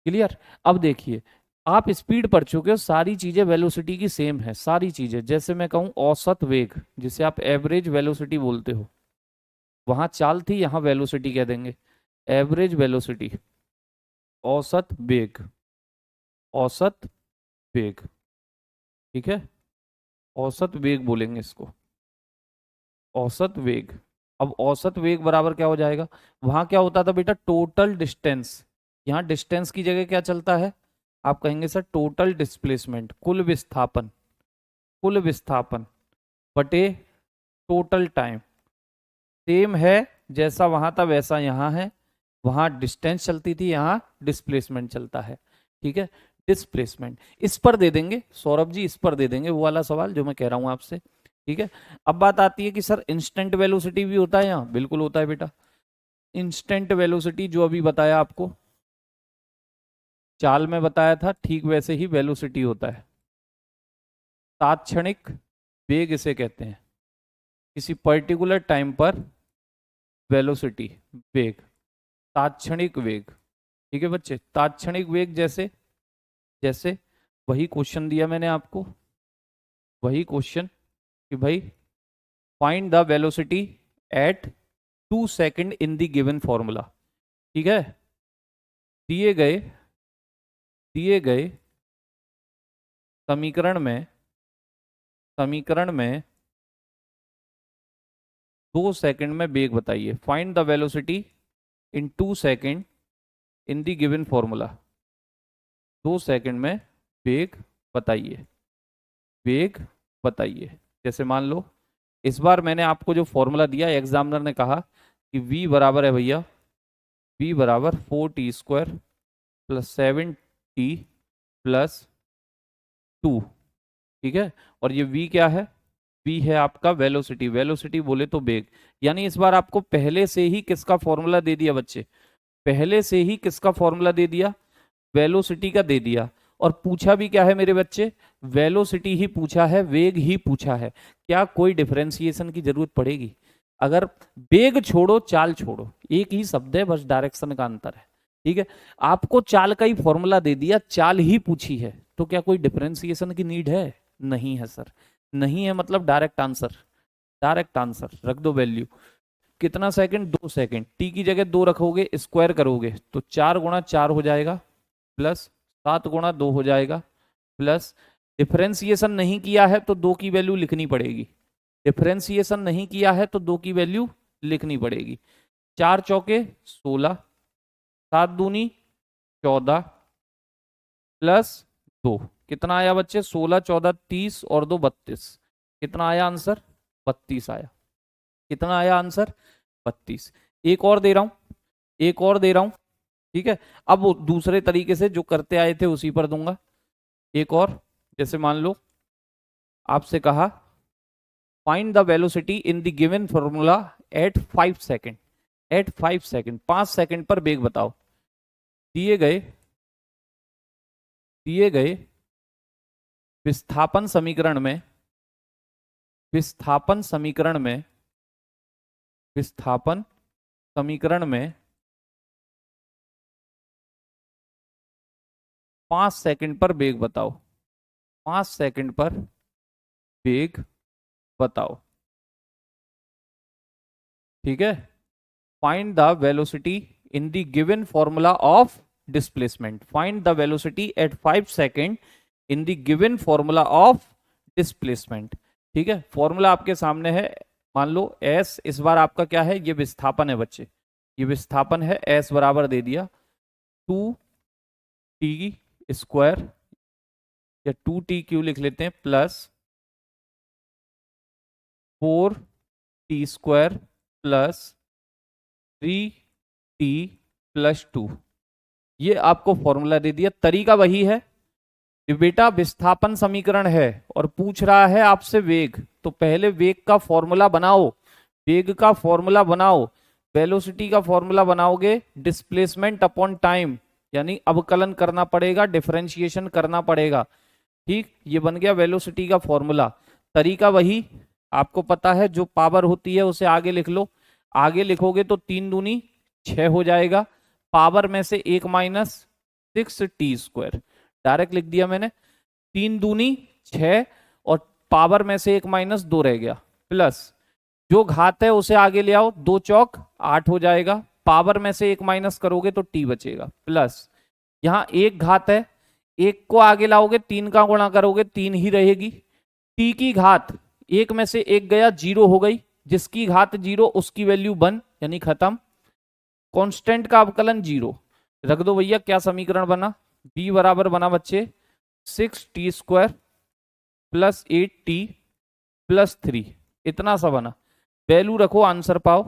क्लियर। अब देखिए, आप स्पीड पढ़ चुके हो, सारी चीजें वेलोसिटी की सेम है, सारी चीजें। जैसे मैं कहूं औसत वेग, जिसे आप एवरेज वेलोसिटी बोलते हो, वहां चाल थी, यहां वेलोसिटी कह देंगे। एवरेज वेलोसिटी, औसत वेग, औसत वेग, ठीक है, औसत वेग बोलेंगे इसको, औसत वेग। अब औसत वेग बराबर क्या हो जाएगा? वहां क्या होता था बेटा? Total distance. यहाँ डिस्टेंस की जगह क्या चलता है? आप कहेंगे सर टोटल डिस्प्लेसमेंट, कुल विस्थापन, कुल विस्थापन बटे टोटल टाइम। सेम है, जैसा वहां था वैसा यहाँ है। वहां डिस्टेंस चलती थी, यहाँ डिस्प्लेसमेंट चलता है। ठीक है, डिस्प्लेसमेंट इस पर दे देंगे सौरभ जी, इस पर दे देंगे वो वाला सवाल जो मैं कह रहा हूं आपसे। ठीक है, अब बात आती है कि सर इंस्टेंट वेलोसिटी भी होता है यहाँ? बिल्कुल होता है बेटा। इंस्टेंट वेलोसिटी जो अभी बताया आपको, चाल में बताया था, ठीक वैसे ही वेलोसिटी होता है। तात्क्षणिक वेग इसे कहते हैं, किसी पर्टिकुलर टाइम पर वेलोसिटी, वेग, तात्क्षणिक वेग। ठीक है बच्चे, तात्क्षणिक वेग जैसे, जैसे वही क्वेश्चन दिया मैंने आपको, वही क्वेश्चन कि भाई find the velocity at 2 second in the given formula. ठीक है, दिए गए, दिए गए समीकरण में, समीकरण में 2 सेकंड में वेग बताइए। Find the velocity in 2 second in the given formula. 2 second में वेग बताइए, वेग बताइए। जैसे मान लो इस बार मैंने आपको जो फॉर्मूला दिया, एग्जामिनर ने कहा कि v बराबर है भैया, v बराबर 4t² + 7t + 2। ठीक है, और ये v क्या है, v है आपका वेलोसिटी, वेलोसिटी बोले तो वेग। यानी इस बार आपको पहले से ही किसका फॉर्मूला दे दिया बच्चे, पहले से ही किसका फॉर्मूला दे दिया, वेलोसिटी का दे दिया। और पूछा भी क्या है मेरे बच्चे, वेलोसिटी ही पूछा है, वेग ही पूछा है। क्या कोई डिफरेंशिएशन की जरूरत पड़ेगी? अगर वेग छोड़ो, चाल छोड़ो, एक ही शब्द है, बस डायरेक्शन का अंतर है। ठीक है, आपको चाल का ही फॉर्मूला दे दिया, चाल ही पूछी है, तो क्या कोई डिफरेंशिएशन की नीड है? नहीं है सर, नहीं है, मतलब डायरेक्ट आंसर, डायरेक्ट आंसर। रख दो वैल्यू, कितना सेकंड, 2 सेकंड, टी की जगह 2 रखोगे, स्क्वायर करोगे तो 4 गुणा 4 हो जाएगा, प्लस 7 गुणा 2 हो जाएगा, प्लस डिफरेंशिएशन नहीं किया है तो 2 की वैल्यू लिखनी पड़ेगी, डिफरेंशिएशन नहीं किया है तो 2 की वैल्यू लिखनी पड़ेगी। 4 चौके 16, 7 दूनी 14, प्लस 2, कितना आया बच्चे, 16 14 30 और 2 32, कितना आया आंसर, 32 आया। कितना आया आंसर, 32। एक और दे रहा हूं, एक और दे रहा हूं। ठीक है, अब वो दूसरे तरीके से जो करते आए थे उसी पर दूंगा। एक और, जैसे मान लो आपसे कहा find the velocity in the given formula at 5 second, at 5 second, 5 second पर वेग बताओ। दिए गए, दिए गए विस्थापन समीकरण में, विस्थापन समीकरण में, विस्थापन समीकरण में 5 सेकंड पर वेग बताओ, 5 सेकंड पर वेग बताओ। ठीक है, find the velocity in the given formula of displacement, find the velocity at 5 second in the given formula of displacement. ठीक है, फॉर्मूला आपके सामने है, मान लो s, इस बार आपका क्या है, ये विस्थापन है बच्चे, ये विस्थापन है, s बराबर दे दिया 2t² या 2t³ लिख लेते हैं, प्लस 4t² प्लस 3t + 2। ये आपको फॉर्मूला दे दिया, तरीका वही है कि बेटा विस्थापन समीकरण है और पूछ रहा है आपसे वेग, तो पहले वेग का फॉर्मूला बनाओ, वेग का फॉर्मूला बनाओ। वेलोसिटी का फॉर्मूला बनाओगे डिस्प्लेसमेंट अपॉन टाइम, यानी अवकलन करना पड़ेगा, डिफरेंशिएशन करना पड़ेगा। ठीक, ये बन गया वेलोसिटी का फॉर्मूला। तरीका वही, आपको पता है जो पावर होती है उसे आगे लिख लो, आगे लिखोगे तो 3 दूनी 6 हो जाएगा, पावर में से 1 माइनस 6t², डायरेक्ट लिख दिया मैंने, 3 दूनी 6 और पावर में से 1 माइनस 2 रह गया, प्लस जो घात है उसे आगे ले आओ, 2 चौक 8 हो जाएगा, पावर में से 1 माइनस करोगे तो t बचेगा, प्लस यहाँ एक घात है, एक को आगे लाओगे 3 का गुणा करोगे 3 ही रहेगी, t की घात 1 में से 1 गया 0 हो गई, जिसकी घात 0 उसकी वैल्यू 1, यानी खत्म। कांस्टेंट का अवकलन 0, रख दो भैया, क्या समीकरण बना, b बराबर बना बच्चे 6t² + 8t + 3, इतना सा बना। वैल्यू रखो आंसर पाओ,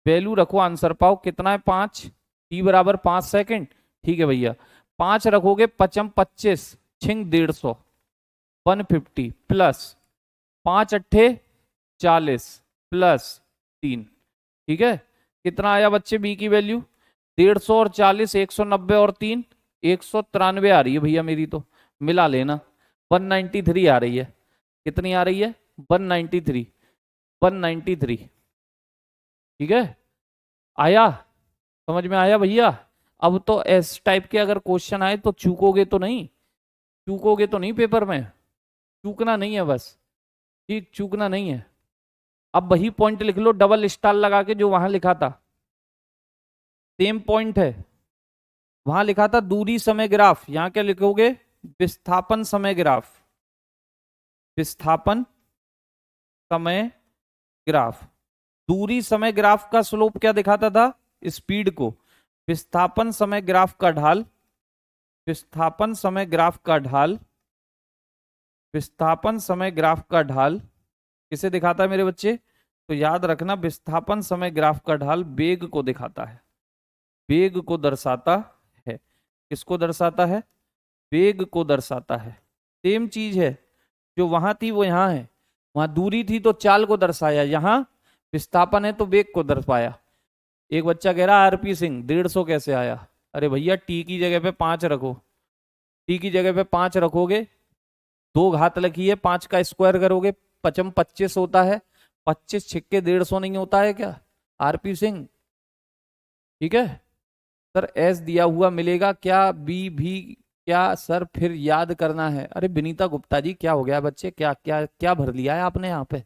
वैल्यू रखो आंसर पाओ, कितना है 5, t बराबर 5 सेकंड। ठीक है भैया, 5 रखोगे 5 25, 6 150, 150 प्लस 5 अट्ठे 40 प्लस 3, ठीक है कितना आया बच्चे बी की वैल्यू? 150 और 40, 190 और 3, 193 आ रही है भैया मेरी तो, मिला लेना। 193 आ रही है। कितनी आ रही है? 193। 193। ठीक है, आया? समझ में आया भैया? अब तो एस टाइप के अगर क्वेश्चन आए तो चूकोगे तो नहीं, चूकोगे तो नहीं पेपर में, चूकना नहीं है बस, ठीक, चूकना नहीं है। अब वही पॉइंट लिख लो डबल स्टार लगा के जो वहां लिखा था, सेम पॉइंट है। वहां लिखा था दूरी समय ग्राफ, यहां क्या लिखोगे? विस्थापन समय ग्राफ। विस्थापन समय ग्राफ। दूरी समय ग्राफ का स्लोप क्या दिखाता था? स्पीड को। विस्थापन समय ग्राफ का ढाल, विस्थापन समय ग्राफ का ढाल, विस्थापन समय ग्राफ का ढाल किसे दिखाता है मेरे बच्चे? तो याद रखना, विस्थापन समय ग्राफ का ढाल वेग को दिखाता है, वेग को दर्शाता है। किसको दर्शाता है? वेग को दर्शाता है। सेम चीज है, जो वहां थी वो यहां है। वहां दूरी थी तो चाल को दर्शाया, यहां विस्थापन है तो वेग को दर्शाया। एक बच्चा कह रहा आरपी सिंह 150 कैसे आया? अरे भैया टी की जगह पे 5 रखो, टी की जगह पे 5 रखोगे, 2 घात लगी है, 5 का स्क्वायर करोगे, पचम 25 होता है, 25 छिक्के 150 नहीं होता है क्या आरपी सिंह? ठीक है सर, एस दिया हुआ मिलेगा क्या, बी भी क्या सर, फिर याद करना है? अरे विनीता गुप्ता जी क्या हो गया बच्चे, क्या क्या क्या भर लिया है आपने यहाँ पे?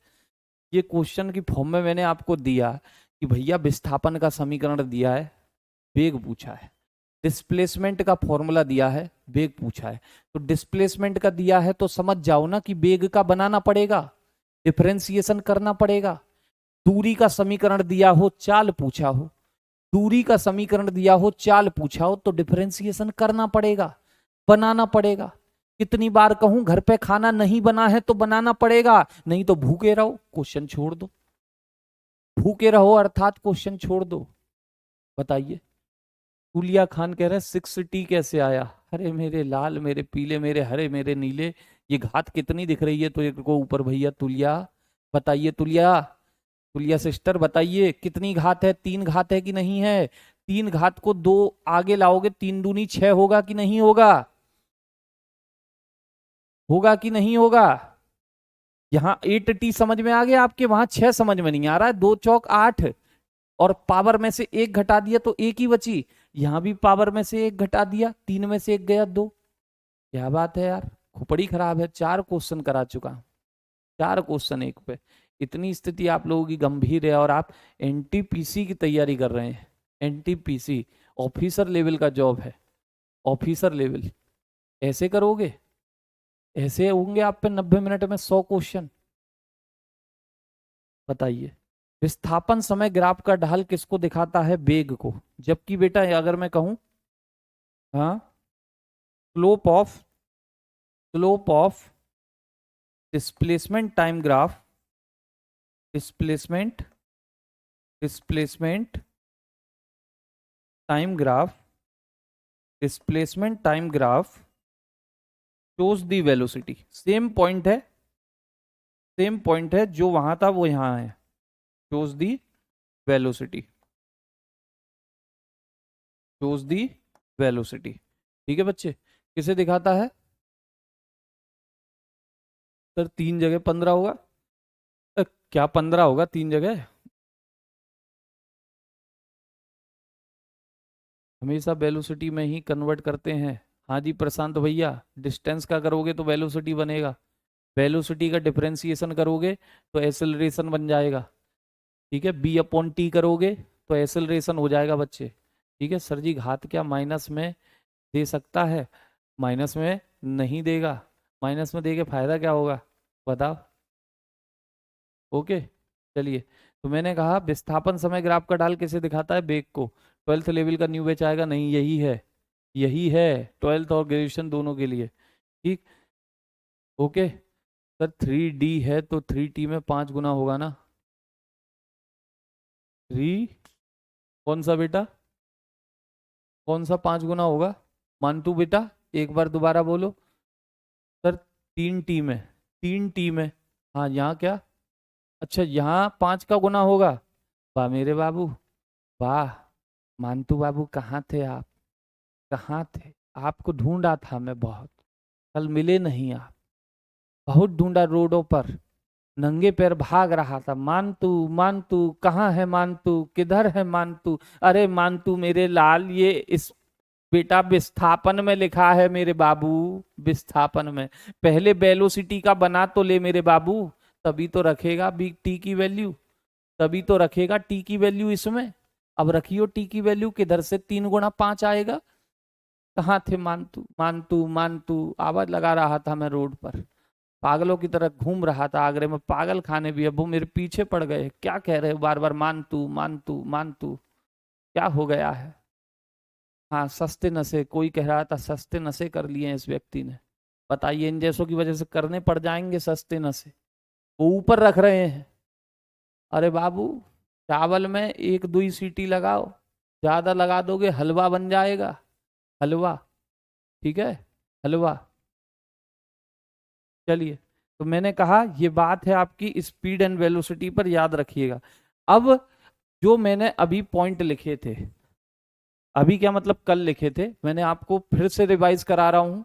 ये क्वेश्चन की फॉर्म में मैंने आपको दिया कि भैया विस्थापन का समीकरण दिया है, वेग पूछा है, डिस्प्लेसमेंट का फॉर्मूला दिया है, वेग पूछा है। तो डिस्प्लेसमेंट का दिया है तो समझ जाओ ना कि वेग का बनाना पड़ेगा, डिफरेंशिएशन करना पड़ेगा। दूरी का समीकरण दिया हो, चाल पूछा हो, दूरी का समीकरण दिया हो, चाल पूछा हो, तो डिफरेंशिएशन करना पड़ेगा, बनाना पड़ेगा। कितनी बार कहूं, घर पे खाना नहीं बना है तो बनाना पड़ेगा, नहीं तो भूखे रहो, क्वेश्चन छोड़ दो। भूखे रहो अर्थात क्वेश्चन छोड़ दो। बताइए। कुलिया खान कह रहे हैं 6T कैसे आया? अरे मेरे लाल, मेरे पीले, मेरे हरे, मेरे नीले, ये घात कितनी दिख रही है तो एक को ऊपर भैया? तुलिया बताइए, तुलिया, तुलिया सिस्टर बताइए कितनी घात है? 3 घात है कि नहीं है? 3 घात को 2 आगे लाओगे, 3 दूनी 6 होगा कि नहीं होगा? होगा कि नहीं होगा? यहाँ 8T समझ में आ गया आपके, वहां 6 समझ में नहीं आ रहा है। 2 चौक 8, और पावर में से 1 घटा दिया तो 1 ही बची। यहां भी पावर में से 1 घटा दिया, 3 में से 1 गया 2। क्या बात है यार, खोपड़ी खराब है। 4 क्वेश्चन करा चुका हूं, 4 क्वेश्चन एक पे। इतनी स्थिति आप लोगों की गंभीर है और आप एनटीपीसी की तैयारी कर रहे हैं। एनटीपीसी ऑफिसर लेवल का जॉब है, ऑफिसर लेवल। ऐसे करोगे? ऐसे होंगे आप पे 90 मिनट में 100 क्वेश्चन। बताइए। विस्थापन समय ग्राफ का ढाल किसको दिखाता है? वेग को। जबकि बेटा अगर मैं कहूं, हाँ, slope of, slope of displacement time graph, displacement, displacement time graph, displacement time graph shows the velocity. Same point है, सेम पॉइंट है, जो वहां था वो यहां है। Shows the velocity, shows the velocity. ठीक है बच्चे, किसे दिखाता है? सर 3 जगह 15 होगा? क्या 15 होगा 3 जगह? हमेशा वेलोसिटी में ही कन्वर्ट करते हैं। हाँ जी प्रशांत भैया, डिस्टेंस का करोगे तो वेलोसिटी बनेगा, वेलोसिटी का डिफरेंशिएशन करोगे तो एक्सेलरेशन बन जाएगा। ठीक है, B/T करोगे तो एक्सेलरेशन हो जाएगा बच्चे। ठीक है सर जी, घात क्या माइनस में दे सकता है? माइनस में नहीं देगा, माइनस में दे के फायदा क्या होगा बताओ? ओके, चलिए। तो मैंने कहा विस्थापन समय ग्राफ का ढाल किसे दिखाता है? वेग को। 12th लेवल का न्यू बैच आएगा? नहीं, यही है, यही है 12th और ग्रेजुएशन दोनों के लिए। ठीक, ओके। सर 3D है तो 3T में 5 गुना होगा ना? 3 कौन सा बेटा, कौन सा 5 गुना होगा? मानतू बेटा एक बार दोबारा बोलो। सर 3T में, 3T में, हाँ यहाँ क्या? अच्छा यहाँ 5 का गुना होगा। वाह मेरे बाबू, वाह मानतू बाबू, कहाँ थे आप? कहाँ थे? आपको ढूंढा था मैं बहुत, कल मिले नहीं आप। बहुत ढूंढा रोडों पर, नंगे पैर भाग रहा था। मानतू मानतू कहाँ है मानतू, किधर है मानतू? अरे मानतू मेरे लाल, ये इस बेटा विस्थापन में लिखा है मेरे बाबू, विस्थापन में। पहले वेलोसिटी का बना तो ले मेरे बाबू, तभी तो रखेगा बी टी की वैल्यू, तभी तो रखेगा टी की वैल्यू इसमें। अब रखियो टी की वैल्यू, किधर से 3 गुणा 5 आएगा? कहाँ थे मानतू मानतू मानतू? आवाज लगा रहा था मैं रोड पर, पागलों की तरह घूम रहा था आगरे में। पागल खाने भी अब वो मेरे पीछे पड़ गए, क्या कह रहे हो बार बार मानतू मानतू मानतू? क्या हो गया है? हाँ सस्ते नशे, कोई कह रहा था सस्ते नशे कर लिए हैं इस व्यक्ति ने। बताइए, इन जैसों की वजह से करने पड़ जाएंगे सस्ते नशे। वो ऊपर रख रहे हैं। अरे बाबू, चावल में 1 2 सीटी लगाओ, ज्यादा लगा दोगे हलवा बन जाएगा, हलवा। ठीक है, हलवा। चलिए, तो मैंने कहा ये बात है आपकी स्पीड एंड वेलोसिटी पर, याद रखिएगा। अब जो मैंने अभी पॉइंट लिखे थे, अभी क्या मतलब कल लिखे थे, मैंने आपको फिर से रिवाइज करा रहा हूं,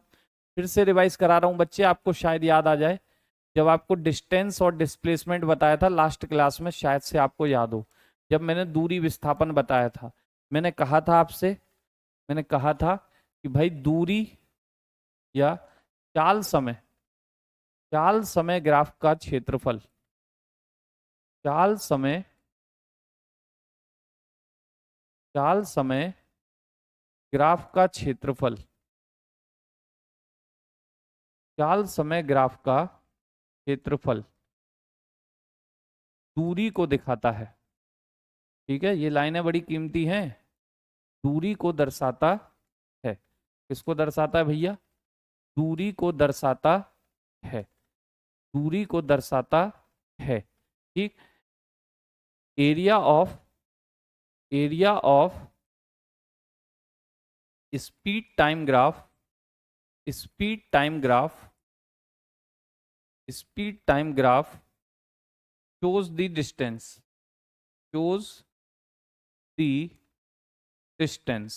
फिर से रिवाइज करा रहा हूं बच्चे, आपको शायद याद आ जाए। जब आपको डिस्टेंस और डिस्प्लेसमेंट बताया था लास्ट क्लास में, शायद से आपको याद हो, जब मैंने दूरी विस्थापन बताया था, मैंने कहा था आपसे, मैंने कहा था कि भाई दूरी या चाल समय, चाल समय ग्राफ का क्षेत्रफल, चाल समय, चाल समय ग्राफ का क्षेत्रफल, चाल समय ग्राफ का क्षेत्रफल दूरी को दिखाता है। ठीक है, ये लाइनें बड़ी कीमती हैं, दूरी को दर्शाता है। किसको दर्शाता है भैया? दूरी को दर्शाता है, दूरी को दर्शाता है। ठीक, area of, area of speed time graph, speed time graph, speed time graph shows the distance, shows the distance।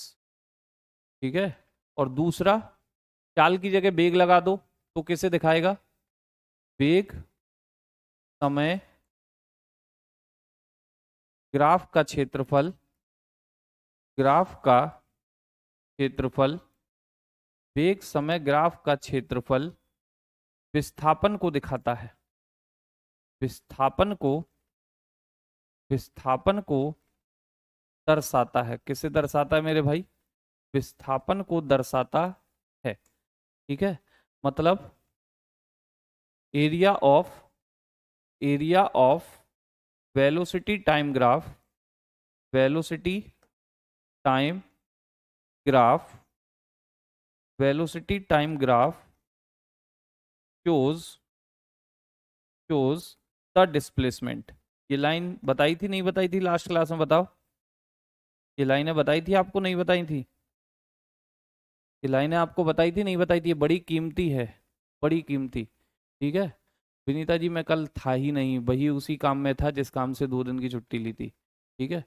ठीक है, और दूसरा, चाल की जगह बेग लगा दो तो कैसे दिखाएगा? बेग समय ग्राफ का क्षेत्रफल, ग्राफ का क्षेत्रफल, वेग समय ग्राफ का क्षेत्रफल विस्थापन को दिखाता है, विस्थापन को, विस्थापन को दर्शाता है। किसे दर्शाता है मेरे भाई? विस्थापन को दर्शाता है। ठीक है, मतलब area of, area of velocity time graph, velocity time graph, velocity time graph shows, shows the displacement. ये लाइन बताई थी नहीं बताई थी लास्ट क्लास में, बताओ? ये लाइनें बताई थी आपको नहीं बताई थी? ये लाइनें आपको बताई थी नहीं बताई थी? ये बड़ी कीमती है, बड़ी कीमती। ठीक है, विनीता जी मैं कल था ही नहीं, वही उसी काम में था जिस काम से 2 दिन की छुट्टी ली थी। ठीक है,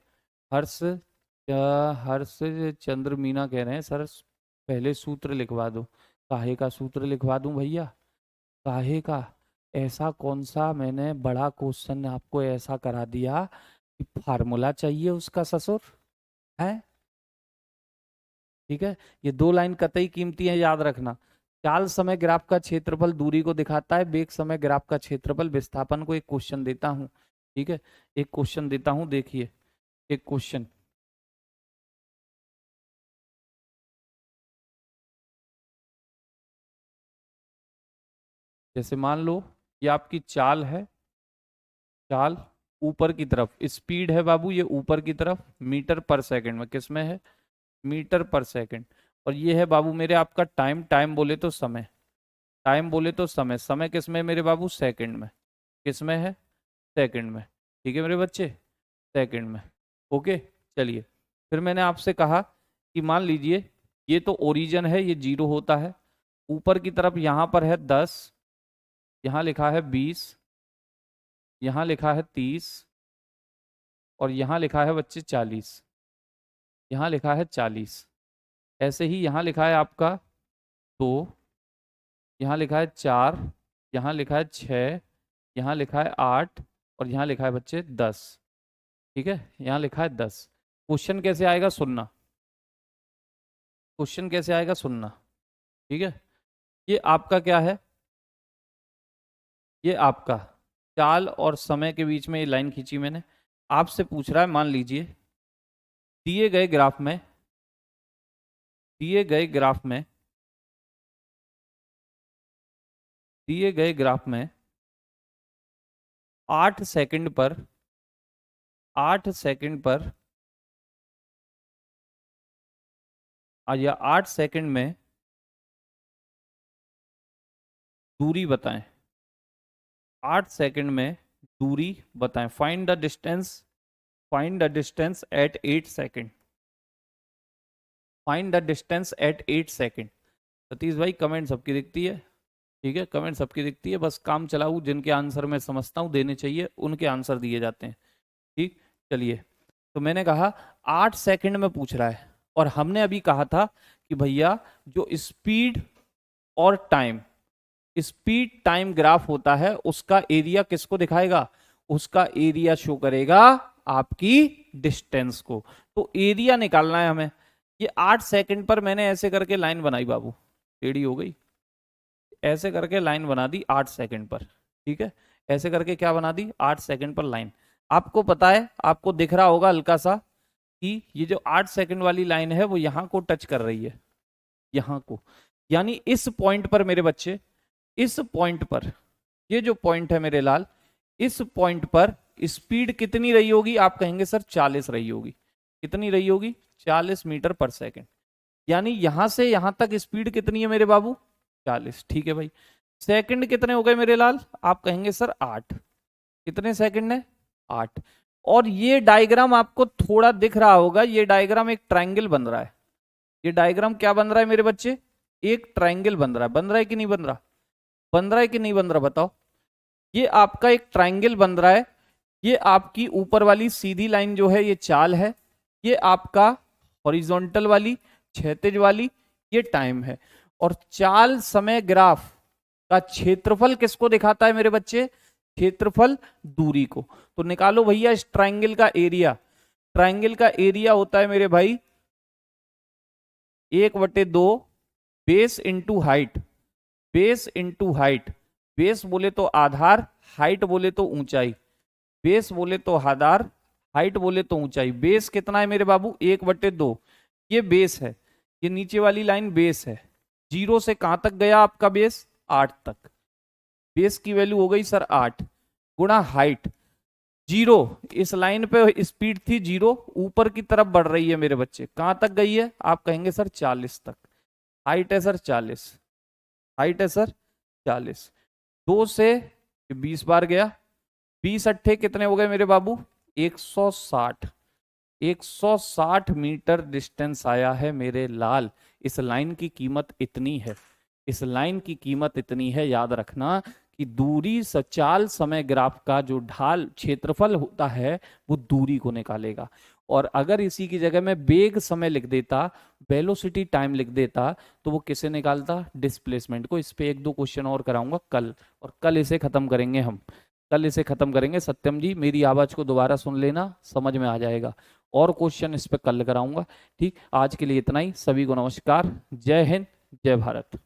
हर्ष, क्या हर्ष चंद्र मीना कह रहे हैं सर पहले सूत्र लिखवा दो। काहे का सूत्र लिखवा दूं भैया? काहे का? ऐसा कौन सा मैंने बड़ा क्वेश्चन आपको ऐसा करा दिया कि फार्मूला चाहिए उसका ससुर है? ठीक है, ये 2 लाइन कतई कीमती है, याद रखना। चाल समय ग्राफ का क्षेत्रफल दूरी को दिखाता है, बेग समय ग्राफ का क्षेत्रफल विस्थापन को। एक क्वेश्चन देता हूं, ठीक है, एक क्वेश्चन देता हूं, देखिए एक क्वेश्चन। जैसे मान लो ये आपकी चाल है, चाल ऊपर की तरफ, स्पीड है बाबू ये ऊपर की तरफ, मीटर पर सेकंड में, किस में है? मीटर पर सेकंड। और ये है बाबू मेरे आपका टाइम, टाइम बोले तो समय, टाइम बोले तो समय, समय किस में है मेरे बाबू? सेकंड में। किस में है? सेकंड में। ठीक है मेरे बच्चे, सेकंड में। ओके, चलिए, फिर मैंने आपसे कहा कि मान लीजिए ये तो ओरिजिन है, ये 0 होता है, ऊपर की तरफ यहाँ पर है 10, यहाँ लिखा है 20, यहाँ लिखा है 30, और यहाँ लिखा है बच्चे 40। यहाँ लिखा है 40। ऐसे ही यहाँ लिखा है आपका 2, यहाँ लिखा है 4, यहाँ लिखा है 6, यहाँ लिखा है 8 और यहाँ लिखा है बच्चे 10। ठीक है, यहाँ लिखा है 10। क्वेश्चन कैसे आएगा सुनना, क्वेश्चन कैसे आएगा सुनना। ठीक है, ये आपका क्या है, ये आपका चाल और समय के बीच में ये लाइन खींची मैंने। आपसे पूछ रहा है, मान लीजिए दिए गए ग्राफ में, दिए गए ग्राफ में, दिए गए ग्राफ में 8 सेकंड पर, 8 सेकंड पर या 8 सेकंड में दूरी बताएं, 8 सेकंड में दूरी बताएं। Find the distance, find the distance at 8 second, find the distance at 8 second. Satish भाई कमेंट सबकी दिखती है, ठीक है, कमेंट सबकी दिखती है, बस काम चलाऊ, जिनके आंसर मैं समझता हूँ देने चाहिए उनके आंसर दिए जाते हैं। ठीक, चलिए, तो मैंने कहा 8 सेकंड में पूछ रहा है, और हमने अभी कहा था कि भैया जो स्पीड और टाइम, स्पीड टाइम ग्राफ होता है उसका एरिया किसको दिखाएगा, उसका एरिया शो करेगा आपकी डिस्टेंस को। तो एरिया निकालना है हमें। ये 8 सेकंड पर मैंने ऐसे करके लाइन बनाई बाबू, टेढ़ी हो गई, ऐसे करके लाइन बना दी 8 सेकंड पर। ठीक है, ऐसे करके क्या बना दी, 8 सेकंड पर लाइन। आपको पता है, आपको दिख रहा होगा हल्का सा कि ये जो 8 सेकंड वाली लाइन है वो यहां को टच कर रही है, यहां को, यानी इस पॉइंट पर मेरे बच्चे, इस पॉइंट पर, ये जो पॉइंट है मेरे लाल, इस पॉइंट पर स्पीड कितनी रही होगी, आप कहेंगे सर 40 रही होगी। कितनी रही होगी, 40 मीटर पर सेकंड। यानी यहां से यहां तक स्पीड कितनी है मेरे बाबू, 40। ठीक है भाई, सेकंड कितने हो गए मेरे लाल, आप कहेंगे सर 8। कितने सेकंड है, 8। और ये डायग्राम आपको थोड़ा दिख रहा होगा, ये डायग्राम एक ट्रायंगल बन रहा है। ये डायग्राम क्या बन रहा है मेरे बच्चे, एक ट्रायंगल बन रहा है। बन रहा है कि नहीं बन रहा, बन रहा है कि नहीं बन रहा, बताओ। ये आपका एक ट्रायंगल बन रहा है। ये आपकी ऊपर वाली सीधी लाइन जो है ये चाल है, ये आपका हॉरिजॉन्टल वाली, क्षैतिज वाली, ये टाइम है। और चाल समय ग्राफ का क्षेत्रफल किसको दिखाता है मेरे बच्चे, क्षेत्रफल दूरी को। तो निकालो भैया इस ट्रायंगल का एरिया। ट्रायंगल का एरिया होता है मेरे भाई 1/2 base into height, base into height. Base बोले तो आधार, हाइट बोले तो ऊंचाई। बेस बोले तो आधार, हाइट बोले तो ऊंचाई। बेस कितना है मेरे बाबू, 1/2। ये बेस है, ये नीचे वाली लाइन बेस है। 0 से कहां तक गया आपका बेस, 8 तक। बेस की वैल्यू हो गई सर 8 गुणा हाइट 0। इस लाइन पे स्पीड थी 0, ऊपर की तरफ बढ़ रही है मेरे बच्चे, कहां तक गई है, आप कहेंगे सर 40 तक। हाइट है सर 40, हाइट है सर 40। 2 से 20 बार गया, 20 अट्ठे कितने हो गए मेरे बाबू, 160। 160 मीटर डिस्टेंस आया है मेरे लाल। इस लाइन की कीमत इतनी है, इस लाइन की कीमत इतनी है। याद रखना कि दूरी सचाल समय ग्राफ का जो ढाल क्षेत्रफल होता है वो दूरी को निकालेगा। और अगर इसी की जगह में वेग समय लिख देता, वेलोसिटी टाइम लिख देता, तो वो किसे निकालता, डिस्प्लेसमेंट को। इस पे 1-2 क्वेश्चन और कराऊंगा कल, और कल इसे खत्म करेंगे हम, कल इसे खत्म करेंगे। सत्यम जी मेरी आवाज को दोबारा सुन लेना, समझ में आ जाएगा। और क्वेश्चन इस पे कल कराऊंगा। ठीक, आज के लिए इतना ही। सभी को नमस्कार, जय हिंद, जय भारत।